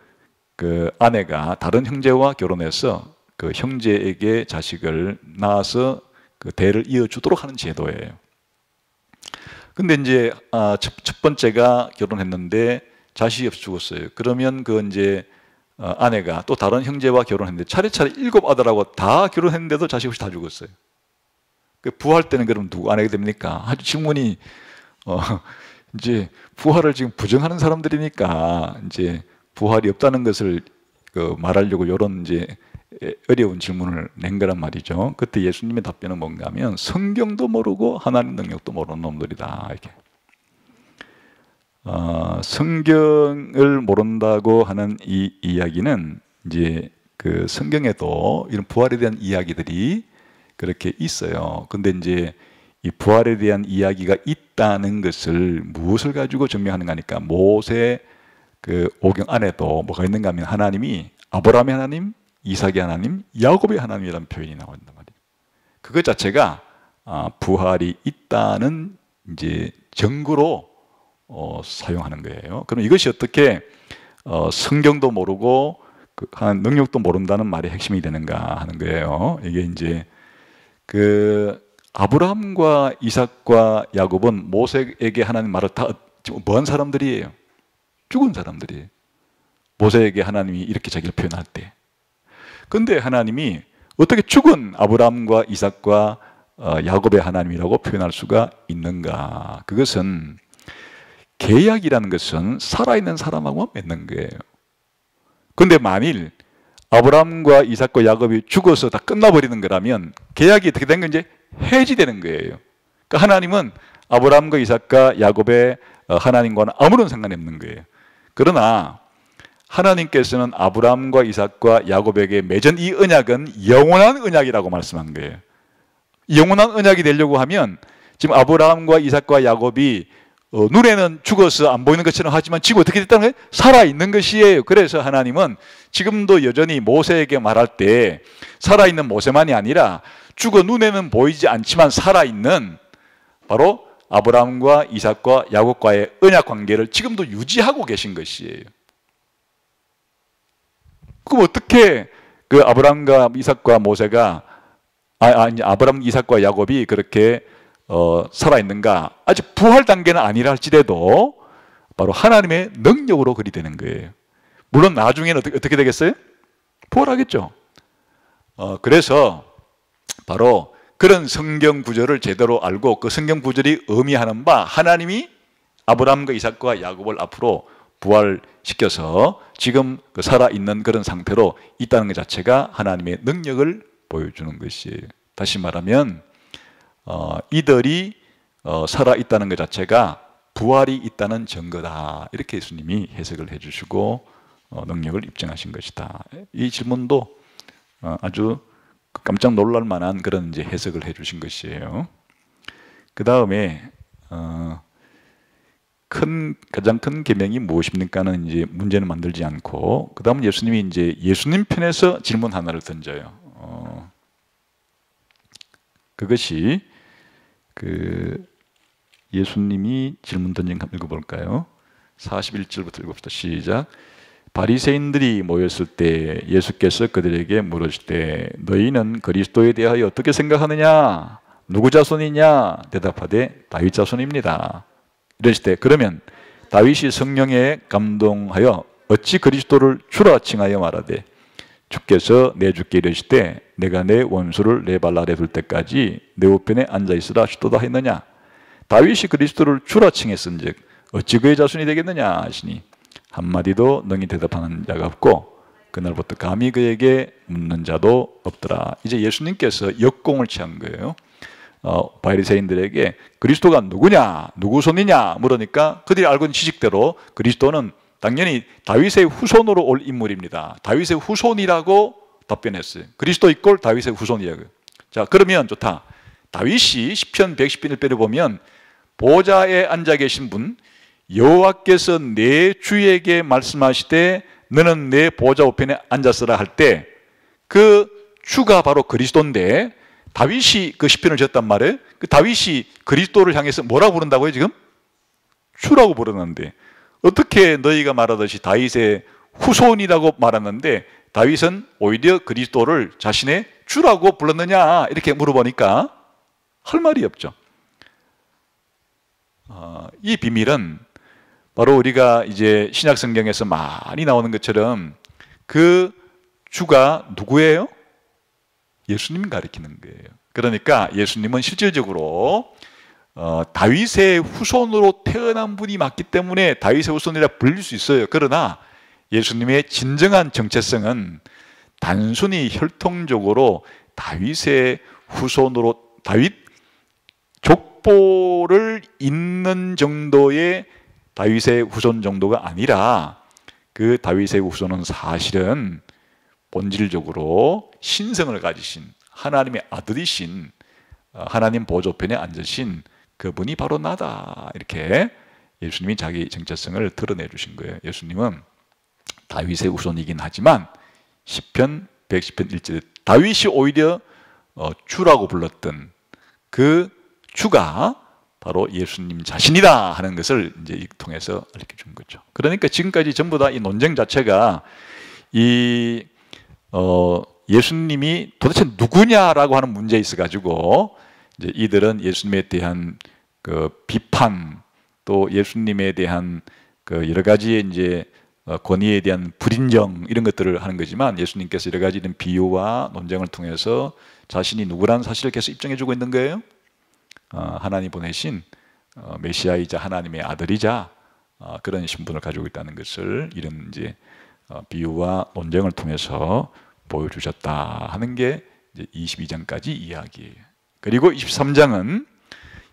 아내가 다른 형제와 결혼해서 그 형제에게 자식을 낳아서 그 대를 이어주도록 하는 제도예요. 근데 이제 첫 번째가 결혼했는데 자식이 없이 죽었어요. 그러면 그 이제 아내가 또 다른 형제와 결혼했는데 차례차례 7 아들하고 다 결혼했는데도 자식 없이 다 죽었어요. 그 부활 때는 그럼 누구 아내가 됩니까? 아주 질문이 이제 부활을 지금 부정하는 사람들이니까 이제 부활이 없다는 것을 말하려고 이런 이제 어려운 질문을 낸 거란 말이죠. 그때 예수님의 답변은 뭔가 하면 성경도 모르고 하나님 능력도 모르는 놈들이다. 이렇게. 성경을 모른다고 하는 이 이야기는 이제 그 성경에도 이런 부활에 대한 이야기들이 그렇게 있어요. 근데 이제 이 부활에 대한 이야기가 있다는 것을 무엇을 가지고 증명하는가 하니까 모세 그 오경 안에도 뭐가 있는가 하면 하나님이 아브라함의 하나님, 이삭의 하나님, 야곱의 하나님이라는 표현이 나온단 말이에요. 그것 자체가 부활이 있다는 이제 증거로 사용하는 거예요. 그럼 이것이 어떻게 성경도 모르고 한 능력도 모른다는 말의 핵심이 되는가 하는 거예요. 이게 이제 그 아브라함과 이삭과 야곱은 모세에게 하나님 말을 다 뭐한 사람들이에요? 죽은 사람들이에요. 모세에게 하나님이 이렇게 자기를 표현할 때. 근데 하나님이 어떻게 죽은 아브라함과 이삭과 야곱의 하나님이라고 표현할 수가 있는가? 그것은 계약이라는 것은 살아있는 사람하고만 맺는 거예요. 근데 만일 아브라함과 이삭과 야곱이 죽어서 다 끝나버리는 거라면 계약이 어떻게 된 건지 해지되는 거예요. 그러니까 하나님은 아브라함과 이삭과 야곱의 하나님과는 아무런 상관이 없는 거예요. 그러나 하나님께서는 아브라함과 이삭과 야곱에게 맺은 이 언약은 영원한 언약이라고 말씀한 거예요. 영원한 언약이 되려고 하면 지금 아브라함과 이삭과 야곱이 눈에는 죽어서 안 보이는 것처럼 하지만 지금 어떻게 됐다는 거예요? 살아있는 것이에요. 그래서 하나님은 지금도 여전히 모세에게 말할 때 살아있는 모세만이 아니라 죽어 눈에는 보이지 않지만 살아있는 바로 아브라함과 이삭과 야곱과의 언약 관계를 지금도 유지하고 계신 것이에요. 그럼 어떻게 그 아브라함과 이삭과 모세가 아브라함, 이삭과 야곱이 그렇게 살아있는가? 아직 부활 단계는 아니라 할지라도 바로 하나님의 능력으로 그리 되는 거예요. 물론 나중에는 어떻게 되겠어요? 부활하겠죠. 그래서 바로 그런 성경 구절을 제대로 알고 그 성경 구절이 의미하는 바 하나님이 아브라함과 이삭과 야곱을 앞으로 부활시켜서 지금 그 살아있는 그런 상태로 있다는 것 자체가 하나님의 능력을 보여주는 것이에요. 다시 말하면 이들이 살아있다는 것 자체가 부활이 있다는 증거다. 이렇게 예수님이 해석을 해주시고 능력을 입증하신 것이다. 이 질문도 아주 깜짝 놀랄 만한 그런 이제 해석을 해주신 것이에요. 그 다음에 가장 큰 계명이 무엇입니까는 이제 문제는 만들지 않고, 그 다음은 예수님이 이제 예수님 편에서 질문 하나를 던져요. 그것이 예수님이 질문 던진 거 읽어볼까요? 41절부터 읽읍시다. 시작. 바리새인들이 모였을 때 예수께서 그들에게 물으시되 너희는 그리스도에 대하여 어떻게 생각하느냐? 누구 자손이냐? 대답하되 다윗 자손입니다. 이러시되 그러면 다윗이 성령에 감동하여 어찌 그리스도를 주라 칭하여 말하되 주께서 내 주께 이르시되 내가 내 원수를 내 발 아래 둘 때까지 내 우편에 앉아 있으라 하시도다 했느냐? 다윗이 그리스도를 주라 칭했은즉 어찌 그의 자손이 되겠느냐 하시니 한마디도 능히 대답하는 자가 없고 그날부터 감히 그에게 묻는 자도 없더라. 이제 예수님께서 역공을 취한 거예요. 바리새인들에게 그리스도가 누구냐, 누구 손이냐 물으니까 그들이 알고 있는 지식대로 그리스도는 당연히 다윗의 후손으로 올 인물입니다. 다윗의 후손이라고 답변했어요. 그리스도 이꼴 다윗의 후손이라고요. 자, 그러면 좋다. 다윗이 시편 110편 1편을 보면 보좌에 앉아 계신 분, 여호와께서 내 주에게 말씀하시되 너는 내 보좌 우편에 앉았으라 할 때 그 주가 바로 그리스도인데, 다윗이 그 시편을 지었단 말이에요. 그 다윗이 그리스도를 향해서 뭐라고 부른다고요 지금? 주라고 부르는데 어떻게 너희가 말하듯이 다윗의 후손이라고 말하는데 다윗은 오히려 그리스도를 자신의 주라고 불렀느냐 이렇게 물어보니까 할 말이 없죠. 이 비밀은 바로 우리가 이제 신약 성경에서 많이 나오는 것처럼 그 주가 누구예요? 예수님 가리키는 거예요. 그러니까 예수님은 실질적으로 다윗의 후손으로 태어난 분이 맞기 때문에 다윗의 후손이라 불릴 수 있어요. 그러나 예수님의 진정한 정체성은 단순히 혈통적으로 다윗의 후손으로 다윗 족보를 잇는 정도의 다윗의 후손 정도가 아니라 그 다윗의 후손은 사실은 본질적으로 신성을 가지신 하나님의 아들이신 하나님 보좌편에 앉으신 그분이 바로 나다. 이렇게 예수님이 자기 정체성을 드러내 주신 거예요. 예수님은 다윗의 후손이긴 하지만 시편 110편 1절에 다윗이 오히려 주라고 불렀던 그 주가 바로 예수님 자신이다 하는 것을 이제 통해서 알려준 거죠. 그러니까 지금까지 전부 다 이 논쟁 자체가 예수님이 도대체 누구냐라고 하는 문제에 있어가지고 이제 이들은 예수님에 대한 그 비판 또 예수님에 대한 그 여러 가지의 이제 권위에 대한 불인정 이런 것들을 하는 거지만 예수님께서 여러 가지 이런 비유와 논쟁을 통해서 자신이 누구라는 사실을 계속 입증해주고 있는 거예요. 하나님 보내신 메시아이자 하나님의 아들이자 그런 신분을 가지고 있다는 것을 이런 이제 비유와 논쟁을 통해서 보여주셨다 하는 게 이제 22장까지 이야기예요. 그리고 23장은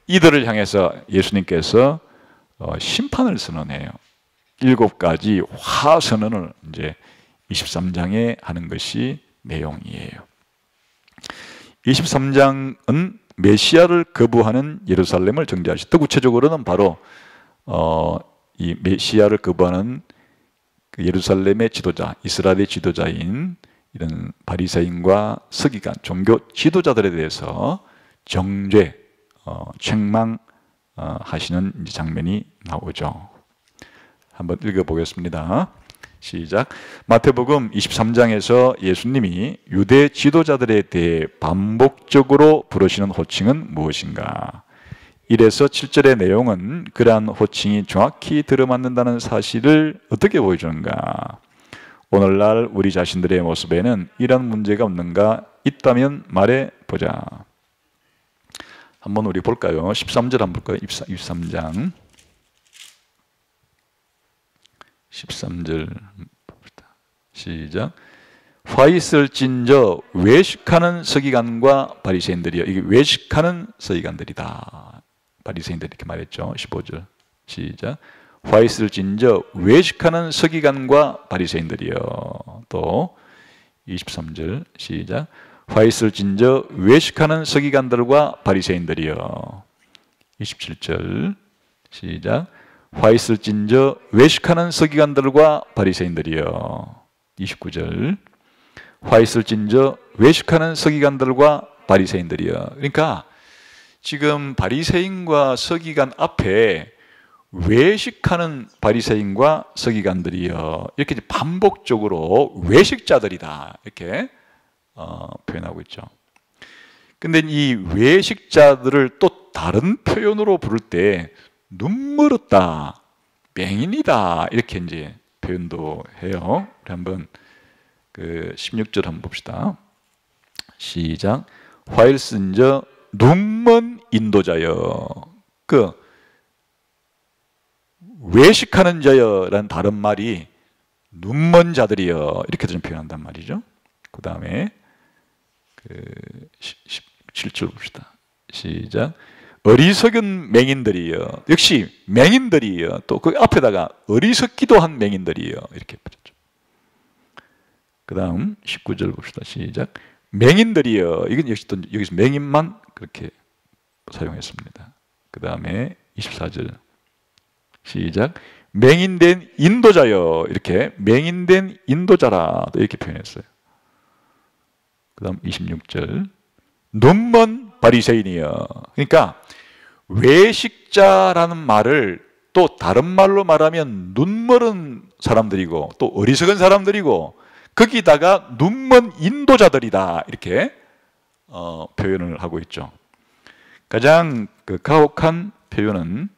이들을 향해서 예수님께서 심판을 선언해요. 7가지 화선언을 이제 23장에 하는 것이 내용이에요. 23장은 메시아를 거부하는 예루살렘을 정죄하시고, 더 구체적으로는 바로 이 메시아를 거부하는 그 예루살렘의 지도자, 이스라엘의 지도자인 이런 바리새인과 서기관, 종교 지도자들에 대해서 정죄, 책망하시는 장면이 나오죠. 한번 읽어보겠습니다. 시작. 마태복음 23장에서 예수님이 유대 지도자들에 대해 반복적으로 부르시는 호칭은 무엇인가? 1에서 7절의 내용은 그러한 호칭이 정확히 들어맞는다는 사실을 어떻게 보여주는가? 오늘날 우리 자신들의 모습에는 이런 문제가 없는가? 있다면 말해보자. 한번 우리 볼까요? 13절 한번 볼까요? 23장 13절 시작. 화 있을진저 외식하는 서기관과 바리새인들이여. 이게 외식하는 서기관들이다. 바리새인들이 이렇게 말했죠. 15절 시작. 화 있을 진저 외식하는 서기관과 바리새인들이여. 또 23절 시작. 화 있을 진저 외식하는 서기관들과 바리새인들이여. 27절 시작. 화 있을 진저 외식하는 서기관들과 바리새인들이여. 29절 화 있을 진저 외식하는 서기관들과 바리새인들이여. 그러니까 지금 바리새인과 서기관 앞에 외식하는 바리새인과 서기관들이여, 이렇게 반복적으로 외식자들이다 이렇게 표현하고 있죠. 근데 이 외식자들을 또 다른 표현으로 부를 때 눈멀었다, 맹인이다 이렇게 이제 표현도 해요. 우리 한번 그 16절 한번 봅시다. 시작. 화일쓴저 눈먼 인도자여. 그 외식하는 자여라는 다른 말이 눈먼 자들이여 이렇게 좀 표현한단 말이죠. 그 다음에 그 17절 봅시다. 시작. 어리석은 맹인들이여. 역시 맹인들이여. 또 그 앞에다가 어리석기도 한 맹인들이여 이렇게 붙였죠. 그 다음 19절 봅시다. 시작. 맹인들이여. 이건 역시 또 여기서 맹인만 그렇게 사용했습니다. 그 다음에 24절 시작. 맹인된 인도자여. 이렇게 맹인된 인도자라 이렇게 표현했어요. 그 다음 26절 눈먼 바리새인이여. 그러니까 외식자라는 말을 또 다른 말로 말하면 눈먼 사람들이고 또 어리석은 사람들이고 거기다가 눈먼 인도자들이다 이렇게 표현을 하고 있죠. 가장 그 가혹한 표현은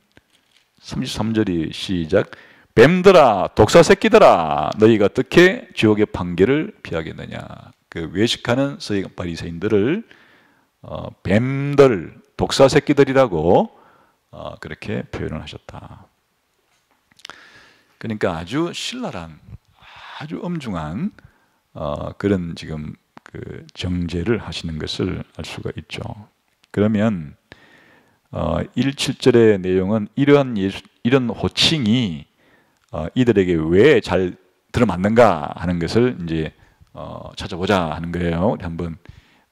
33절이 시작. 뱀들아 독사 새끼들아 너희가 어떻게 지옥의 판결을 피하겠느냐. 그 외식하는 바리새인들을 뱀들 독사 새끼들이라고 그렇게 표현을 하셨다. 그러니까 아주 신랄한 아주 엄중한 그런 지금 그 정죄를 하시는 것을 알 수가 있죠. 그러면 1.7절의 내용은 이런 호칭이 이들에게 왜 잘 들어맞는가 하는 것을 이제 찾아보자 하는 거예요. 한번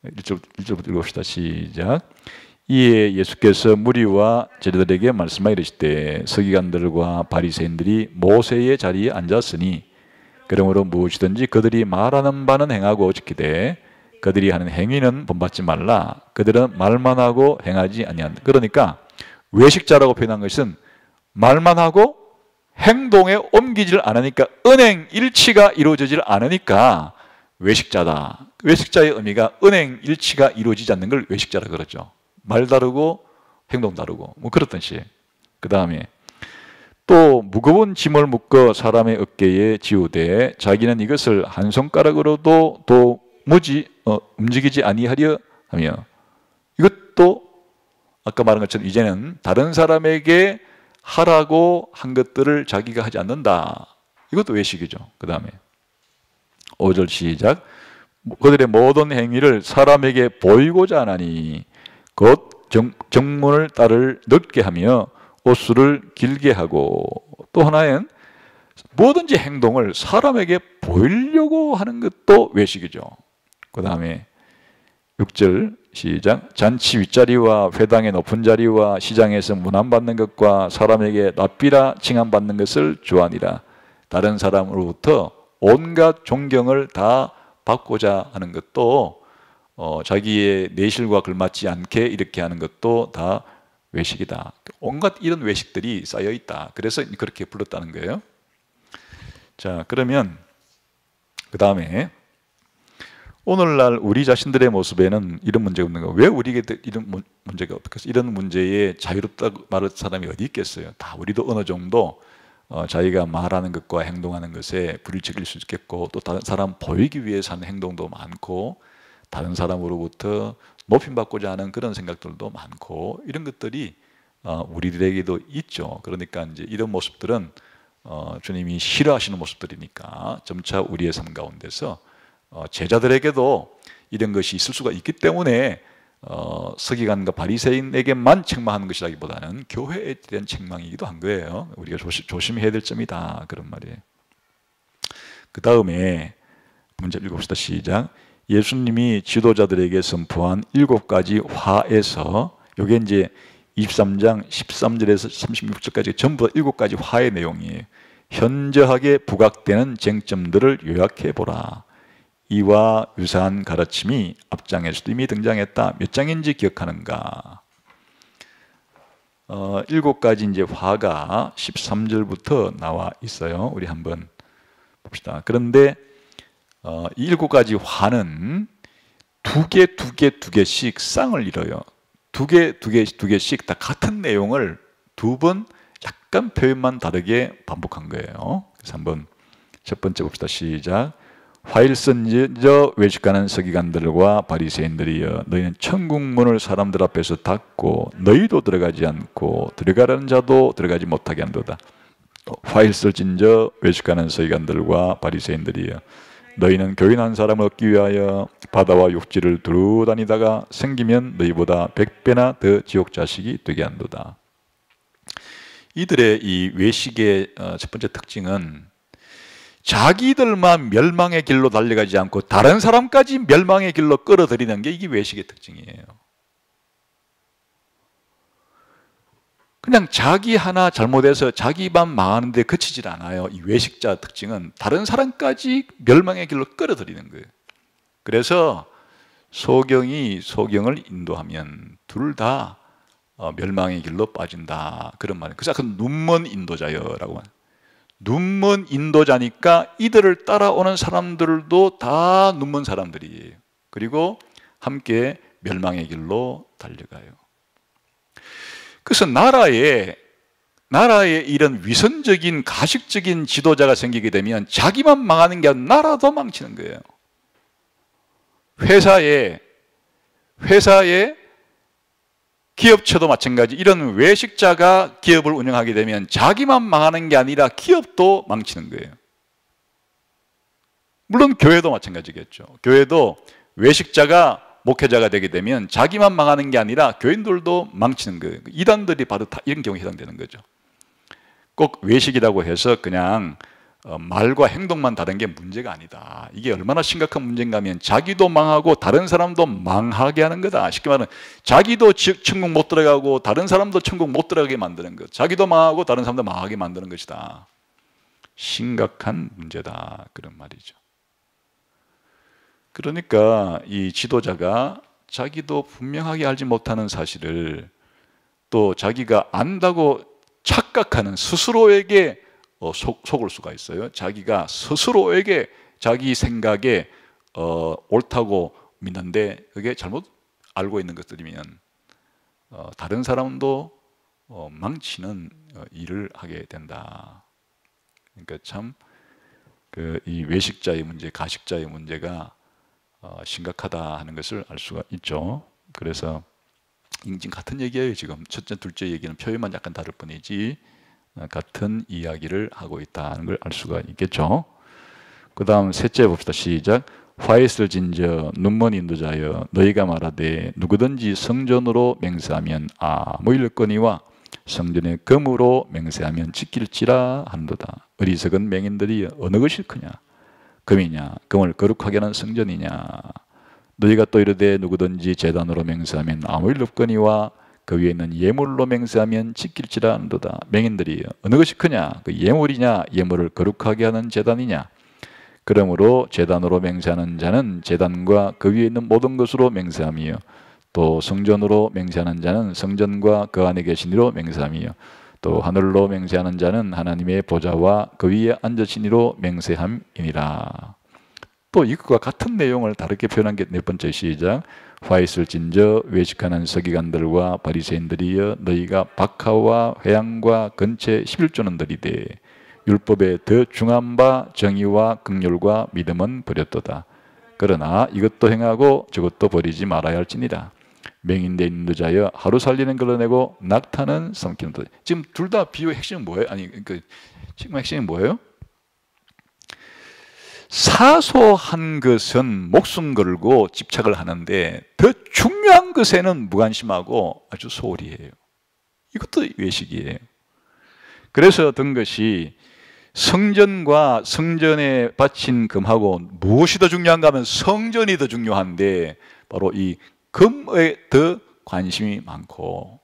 1절부터 읽어봅시다. 시작. 이에 예수께서 무리와 제자들에게 말씀하여 이르시되 서기관들과 바리새인들이 모세의 자리에 앉았으니 그러므로 무엇이든지 그들이 말하는 바는 행하고 지키되 그들이 하는 행위는 본받지 말라. 그들은 말만 하고 행하지 아니한다. 그러니까 외식자라고 표현한 것은 말만 하고 행동에 옮기질 않으니까 은행 일치가 이루어지질 않으니까 외식자다. 외식자의 의미가 은행 일치가 이루어지지 않는 걸 외식자라 그러죠. 말 다르고 행동 다르고 뭐 그렇던 시. 그 다음에 또 무거운 짐을 묶어 사람의 어깨에 지우되 자기는 이것을 한 손가락으로도 움직이지 아니하려 하며, 이것도 아까 말한 것처럼 이제는 다른 사람에게 하라고 한 것들을 자기가 하지 않는다. 이것도 외식이죠. 그 다음에 5절 시작. 그들의 모든 행위를 사람에게 보이고자 하나니 곧 정문을 딸을 넓게 하며 옷수를 길게 하고, 또 하나는 뭐든지 행동을 사람에게 보이려고 하는 것도 외식이죠. 그 다음에 6절 시작. 잔치 윗자리와 회당의 높은 자리와 시장에서 문안받는 것과 사람에게 납비라 칭함받는 것을 좋아하니라. 다른 사람으로부터 온갖 존경을 다 받고자 하는 것도 자기의 내실과 걸맞지 않게 이렇게 하는 것도 다 외식이다. 온갖 이런 외식들이 쌓여 있다. 그래서 그렇게 불렀다는 거예요. 자, 그러면 그 다음에 오늘날 우리 자신들의 모습에는 이런 문제가 없는 거. 왜 우리에게 이런 문제가 없겠어요? 이런 문제에 자유롭다고 말할 사람이 어디 있겠어요? 다 우리도 어느 정도 자기가 말하는 것과 행동하는 것에 불이익일 수 있겠고, 또 다른 사람 보이기 위해서 하는 행동도 많고, 다른 사람으로부터 높임받고자 하는 그런 생각들도 많고, 이런 것들이 우리들에게도 있죠. 그러니까 이제 이런 모습들은 주님이 싫어하시는 모습들이니까 점차 우리의 삶 가운데서 제자들에게도 이런 것이 있을 수가 있기 때문에 서기관과 바리새인에게만 책망하는 것이라기보다는 교회에 대한 책망이기도 한 거예요. 우리가 조심해야 될 점이다, 그런 말이에요. 그 다음에 문제 읽읍시다. 시작. 예수님이 지도자들에게 선포한 7가지 화에서, 요게 이제 23장 13절에서 36절까지 전부 다 7가지 화의 내용이에요. 현저하게 부각되는 쟁점들을 요약해 보라. 이와 유사한 가르침이 앞장에서도 이미 등장했다. 몇 장인지 기억하는가? 7가지 이제 화가 13절부터 나와 있어요. 우리 한번 봅시다. 그런데 이 7가지 화는 두 개씩 쌍을 이뤄요. 두 개씩 다 같은 내용을 2번 약간 표현만 다르게 반복한 거예요. 그래서 한번 첫 번째 봅시다. 시작. 화일 선지자 외식하는 서기관들과 바리새인들이여, 너희는 천국 문을 사람들 앞에서 닫고 너희도 들어가지 않고 들어가라는 자도 들어가지 못하게 한도다. 화일 선지자 외식하는 서기관들과 바리새인들이여, 너희는 교인 한 사람을 얻기 위하여 바다와 육지를 두루 다니다가 생기면 너희보다 100배나 더 지옥 자식이 되게 한도다. 이들의 이 외식의 첫 번째 특징은 자기들만 멸망의 길로 달려가지 않고 다른 사람까지 멸망의 길로 끌어들이는 게 이게 외식의 특징이에요. 그냥 자기 하나 잘못해서 자기만 망하는 데 그치질 않아요. 이 외식자 특징은 다른 사람까지 멸망의 길로 끌어들이는 거예요. 그래서 소경을 인도하면 둘 다 멸망의 길로 빠진다, 그런 말이에요. 그래서 눈먼 인도자여라고 말해요. 눈먼 인도자니까 이들을 따라오는 사람들도 다 눈먼 사람들이에요. 그리고 함께 멸망의 길로 달려가요. 그래서 나라에 이런 위선적인 가식적인 지도자가 생기게 되면 자기만 망하는 게 아니라 나라도 망치는 거예요. 회사에 기업체도 마찬가지. 이런 외식자가 기업을 운영하게 되면 자기만 망하는 게 아니라 기업도 망치는 거예요. 물론 교회도 마찬가지겠죠. 교회도 외식자가 목회자가 되게 되면 자기만 망하는 게 아니라 교인들도 망치는 거예요. 이단들이 바로 다 이런 경우에 해당되는 거죠. 꼭 외식이라고 해서 그냥 말과 행동만 다른 게 문제가 아니다. 이게 얼마나 심각한 문제인가 하면 자기도 망하고 다른 사람도 망하게 하는 거다. 쉽게 말하면 자기도 천국 못 들어가고 다른 사람도 천국 못 들어가게 만드는 것. 자기도 망하고 다른 사람도 망하게 만드는 것이다. 심각한 문제다, 그런 말이죠. 그러니까 이 지도자가 자기도 분명하게 알지 못하는 사실을 또 자기가 안다고 착각하는 스스로에게 속을 수가 있어요. 자기가 스스로에게 자기 생각에 옳다고 믿는데 그게 잘못 알고 있는 것들이면 다른 사람도 망치는 일을 하게 된다. 그러니까 참 이 외식자의 문제, 가식자의 문제가 심각하다 하는 것을 알 수가 있죠. 그래서 지금 같은 얘기예요. 지금 첫째, 둘째 얘기는 표현만 약간 다를 뿐이지 같은 이야기를 하고 있다는 걸 알 수가 있겠죠. 그 다음 셋째 봅시다. 시작. 화했을 진저 눈먼 인도자여, 너희가 말하되 누구든지 성전으로 맹세하면 모일거니와 성전의 금으로 맹세하면 지킬지라 한도다. 어리석은 맹인들이 어느 것이 크냐? 금이냐? 금을 거룩하게 하는 성전이냐? 너희가 또 이르되 누구든지 제단으로 맹세하면 아무 일 없거니와 그 위에 있는 예물로 맹세하면 지킬지라 한도다. 맹인들이 어느 것이 크냐? 그 예물이냐? 예물을 거룩하게 하는 제단이냐? 그러므로 제단으로 맹세하는 자는 제단과 그 위에 있는 모든 것으로 맹세하며 또 성전으로 맹세하는 자는 성전과 그 안에 계신 이로 맹세하며 또 하늘로 맹세하는 자는 하나님의 보좌와 그 위에 앉으신 이로 맹세함이니라. 또 이것과 같은 내용을 다르게 표현한 게 네 번째. 시작. 화있을 진저 외식하는 서기관들과 바리새인들이여, 너희가 박하와 회양과 건채 11조는 들이되 율법에 더 중한 바 정의와 긍휼과 믿음은 버렸도다. 그러나 이것도 행하고 저것도 버리지 말아야 할지니라. 맹인대 인도자여, 하루 살리는 걸러내고 낙타는 삼키는 것. 지금 둘 다 비유의 핵심은 뭐예요? 지금 핵심이 뭐예요? 사소한 것은 목숨 걸고 집착을 하는데 더 중요한 것에는 무관심하고 아주 소홀히 해요. 이것도 외식이에요. 그래서 어떤 것이 성전과 성전에 바친 금하고 무엇이 더 중요한가 하면 성전이 더 중요한데 바로 이 금에 더 관심이 많고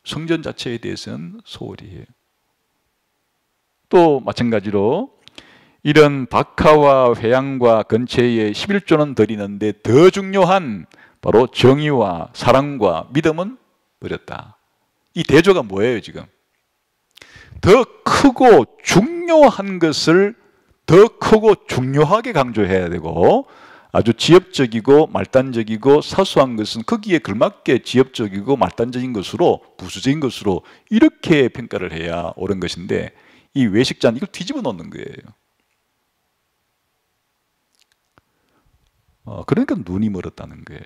성전 자체에 대해서는 소홀히 해요. 또 마찬가지로 이런 박하와 회양과 건체에 11조는 드리는데 더 중요한 바로 정의와 사랑과 믿음은 버렸다. 이 대조가 뭐예요 지금? 더 크고 중요한 것을 더 크고 중요하게 강조해야 되고 아주 지엽적이고 말단적이고 사소한 것은 거기에 걸맞게 지엽적이고 말단적인 것으로 부수적인 것으로 이렇게 평가를 해야 옳은 것인데 이 외식자는 이걸 뒤집어 놓는 거예요. 그러니까 눈이 멀었다는 거예요.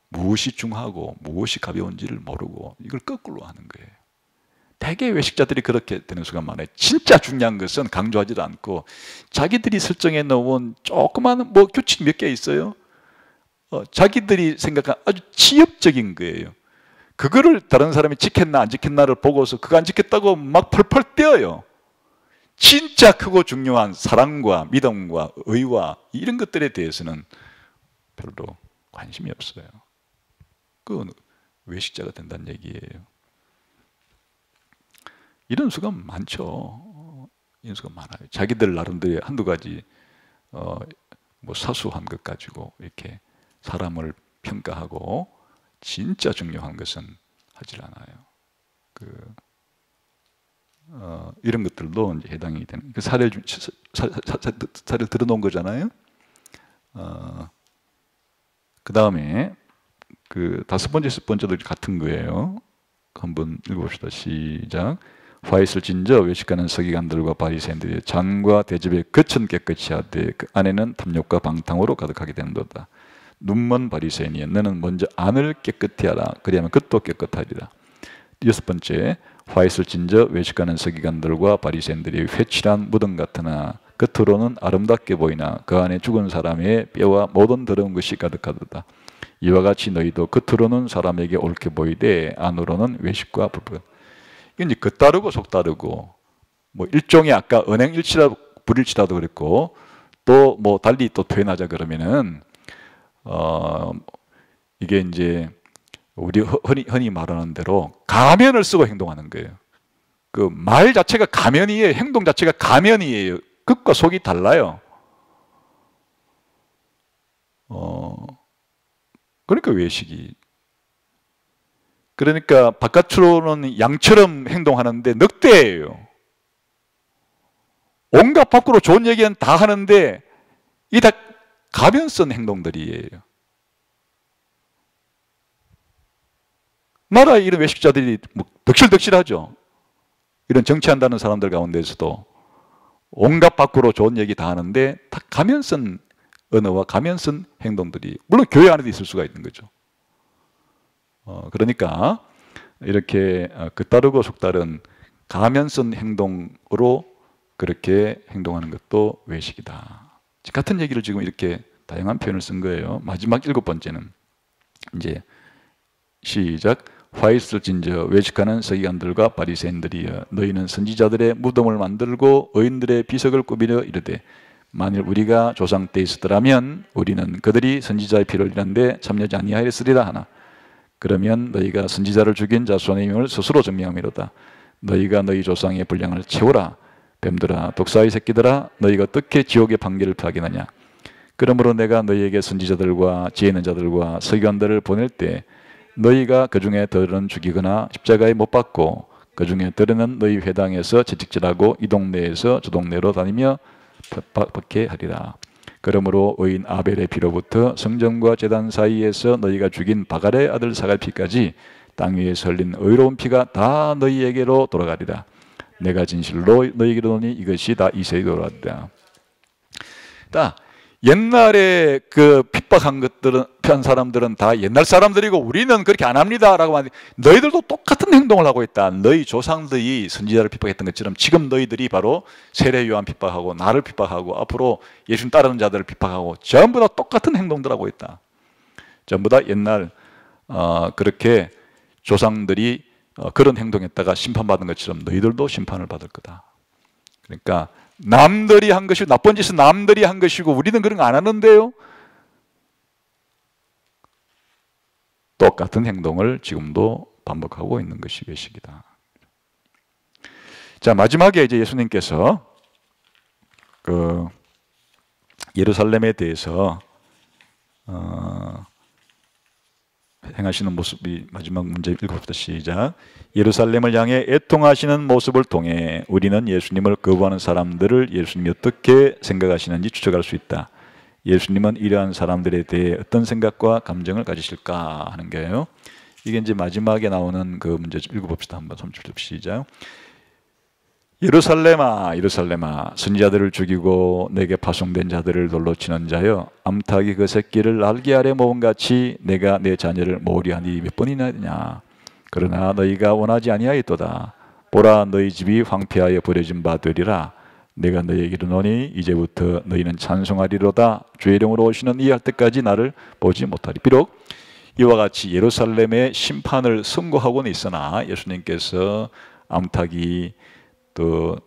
무엇이 중하고 무엇이 가벼운지를 모르고 이걸 거꾸로 하는 거예요. 대개 외식자들이 그렇게 되는 수가 많아요. 진짜 중요한 것은 강조하지도 않고 자기들이 설정해 놓은 조그마한 규칙 몇 개 있어요. 자기들이 생각한 아주 지엽적인 거예요. 그거를 다른 사람이 지켰나 안 지켰나를 보고서 그거 안 지켰다고 막 펄펄 뛰어요. 진짜 크고 중요한 사랑과 믿음과 의와 이런 것들에 대해서는 별로 관심이 없어요. 그건 외식자가 된다는 얘기예요. 이런 수가 많죠. 이런 수가 많아요. 자기들 나름대로 한두 가지 사소한 것 가지고 이렇게 사람을 평가하고 진짜 중요한 것은 하질 않아요. 이런 것들도 이제 해당이 되는 그 사례를 들어놓은 거잖아요. 그 다음에 그 5번째, 10번째도 같은 거예요. 한번 읽어봅시다. 시작. 화이슬 진저 외식하는 서기관들과 바리새인들이 잔과 대접에 거천 깨끗이 하되 그 안에는 탐욕과 방탕으로 가득하게 되는도다. 눈먼 바리새인이여 너는 먼저 안을 깨끗히 하라. 그리하면 겉도 깨끗하리라. 6번째 화이슬 진저 외식하는 서기관들과 바리새인들이 회칠한 무덤 같으나 겉으로는 아름답게 보이나 그 안에 죽은 사람의 뼈와 모든 더러운 것이 가득하도다. 이와 같이 너희도 겉으로는 사람에게 옳게 보이되 안으로는 외식과 불법. 이게 이제 겉다르고 속다르고 일종의 아까 언행일치라도 불일치라도 그랬고 또 달리 또 표현하자 그러면은 이게 이제 우리 흔히 말하는 대로 가면을 쓰고 행동하는 거예요. 그 말 자체가 가면이에요. 행동 자체가 가면이에요. 겉과 속이 달라요. 그러니까 외식이. 그러니까 바깥으로는 양처럼 행동하는데 늑대예요. 온갖 밖으로 좋은 얘기는 다 하는데 이 다 가면 쓴 행동들이에요. 나라에 이런 외식자들이 덕실덕실하죠. 이런 정치한다는 사람들 가운데서도 온갖 밖으로 좋은 얘기 다 하는데 다 가면 쓴 언어와 가면 쓴 행동들이 물론 교회 안에도 있을 수가 있는 거죠. 그러니까 이렇게 겉다르고 속다른 가면 쓴 행동으로 그렇게 행동하는 것도 외식이다. 같은 얘기를 지금 이렇게 다양한 표현을 쓴 거예요. 마지막 7번째는 이제 시작. 화이슬 진저 외식하는 서기관들과 바리새인들이여 너희는 선지자들의 무덤을 만들고 의인들의 비석을 꾸미려 이르되 만일 우리가 조상 때 있었더라면 우리는 그들이 선지자의 피를 흘리는데 참여하지 아니하였으리라 하나 그러면 너희가 선지자를 죽인 자손의 명을 스스로 증명함이로다. 너희가 너희 조상의 분량을 채우라. 뱀들아 독사의 새끼들아 너희가 어떻게 지옥의 판결을 파하겠느냐. 그러므로 내가 너희에게 선지자들과 지혜 있는 자들과 서기관들을 보낼 때 너희가 그 중에 들은 죽이거나 십자가에 못 박고 그 중에 들은 너희 회당에서 채찍질하고 이 동네에서 저 동네로 다니며 받게 하리라. 그러므로 의인 아벨의 피로부터 성전과 제단 사이에서 너희가 죽인 바갈의 아들 사갈 피까지 땅 위에서 흘린 의로운 피가 다 너희에게로 돌아가리라. 내가 진실로 너희에게로 오니 이것이 다 이세에 돌아가리라. 옛날에 그 핍박한 것들은 편 사람들은 다 옛날 사람들이고 우리는 그렇게 안 합니다라고 하는데 너희들도 똑같은 행동을 하고 있다. 너희 조상들이 선지자를 핍박했던 것처럼 지금 너희들이 바로 세례 요한 핍박하고 나를 핍박하고 앞으로 예수님 따르는 자들을 핍박하고 전부 다 똑같은 행동들 하고 있다. 전부 다 옛날 그렇게 조상들이 그런 행동했다가 심판받은 것처럼 너희들도 심판을 받을 거다. 그러니까 남들이 한 것이고 나쁜 짓은 남들이 한 것이고 우리는 그런 거 안 하는데요. 똑같은 행동을 지금도 반복하고 있는 것이 외식이다. 자, 마지막에 이제 예수님께서 그 예루살렘에 대해서 행하시는 모습이 마지막 문제 읽어봅시다. 시작. 예루살렘을 향해 애통하시는 모습을 통해 우리는 예수님을 거부하는 사람들을 예수님이 어떻게 생각하시는지 추측할 수 있다. 예수님은 이러한 사람들에 대해 어떤 생각과 감정을 가지실까 하는 거예요. 이게 이제 마지막에 나오는 그 문제 좀 읽어봅시다. 한번 30절 시작. 예루살렘아 예루살렘아 선지자들을 죽이고 내게 파송된 자들을 돌로 치는 자여 암탉이 그 새끼를 날개 아래 모음같이 내가 내 자녀를 모으리하니 몇 번이나 했냐. 그러나 너희가 원하지 아니하였도다. 보라 너희 집이 황폐하여 버려진 바 되리라. 내가 너희에게 이르노니 이제부터 너희는 찬송하리로다. 주의 이름으로 오시는 이 할 때까지 나를 보지 못하리. 비록 이와 같이 예루살렘의 심판을 선고하고는 있으나 예수님께서 암탉이 또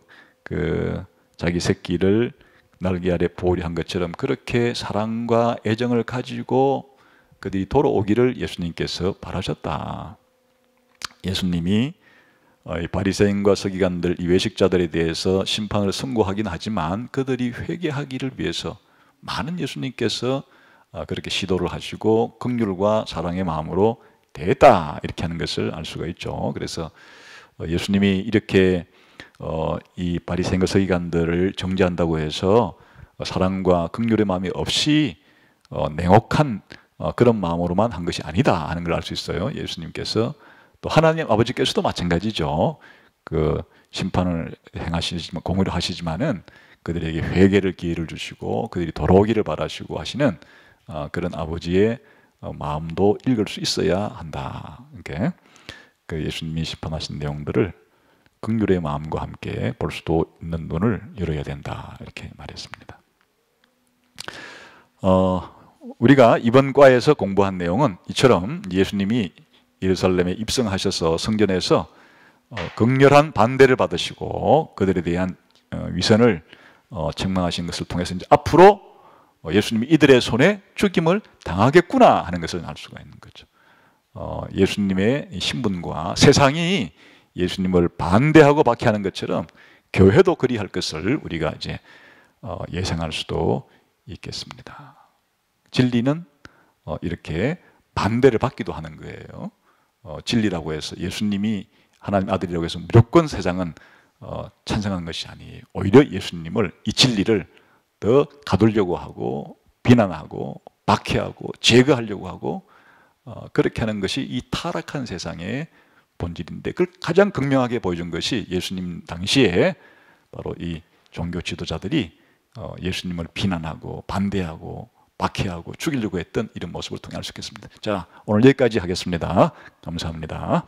그 자기 새끼를 날개 아래 보호리 한 것처럼 그렇게 사랑과 애정을 가지고 그들이 돌아오기를 예수님께서 바라셨다. 예수님이 이 바리새인과 서기관들, 이 외식자들에 대해서 심판을 선고하긴 하지만 그들이 회개하기를 위해서 많은 예수님께서 그렇게 시도를 하시고 긍휼과 사랑의 마음으로 대했다 이렇게 하는 것을 알 수가 있죠. 그래서 예수님이 이렇게 이 바리새인과 서기관들을 정죄한다고 해서 사랑과 긍휼의 마음이 없이 냉혹한 그런 마음으로만 한 것이 아니다 하는 걸 알 수 있어요. 예수님께서 또 하나님 아버지께서도 마찬가지죠. 그 심판을 행하시지만 공의를 하시지만은 그들에게 회개를 기회를 주시고 그들이 돌아오기를 바라시고 하시는 그런 아버지의 마음도 읽을 수 있어야 한다. 이렇게 그 예수님이 심판하신 내용들을 긍휼의 마음과 함께 볼 수도 있는 눈을 열어야 된다 이렇게 말했습니다. 우리가 이번 과에서 공부한 내용은 이처럼 예수님이 예루살렘에 입성하셔서 성전에서 극렬한 반대를 받으시고 그들에 대한 위선을 책망하신 것을 통해서 이제 앞으로 예수님이 이들의 손에 죽임을 당하겠구나 하는 것을 알 수가 있는 거죠. 예수님의 신분과 세상이 예수님을 반대하고 박해하는 것처럼 교회도 그리할 것을 우리가 이제 예상할 수도 있겠습니다. 진리는 이렇게 반대를 받기도 하는 거예요. 진리라고 해서 예수님이 하나님 아들이라고 해서 무조건 세상은 찬성하는 것이 아니에요. 오히려 예수님을 이 진리를 더 가두려고 하고 비난하고 박해하고 제거하려고 하고 그렇게 하는 것이 이 타락한 세상의 본질인데 그걸 가장 극명하게 보여준 것이 예수님 당시에 바로 이 종교 지도자들이 예수님을 비난하고 반대하고 박해하고 죽이려고 했던 이런 모습을 통해 알 수 있겠습니다. 자, 오늘 여기까지 하겠습니다. 감사합니다.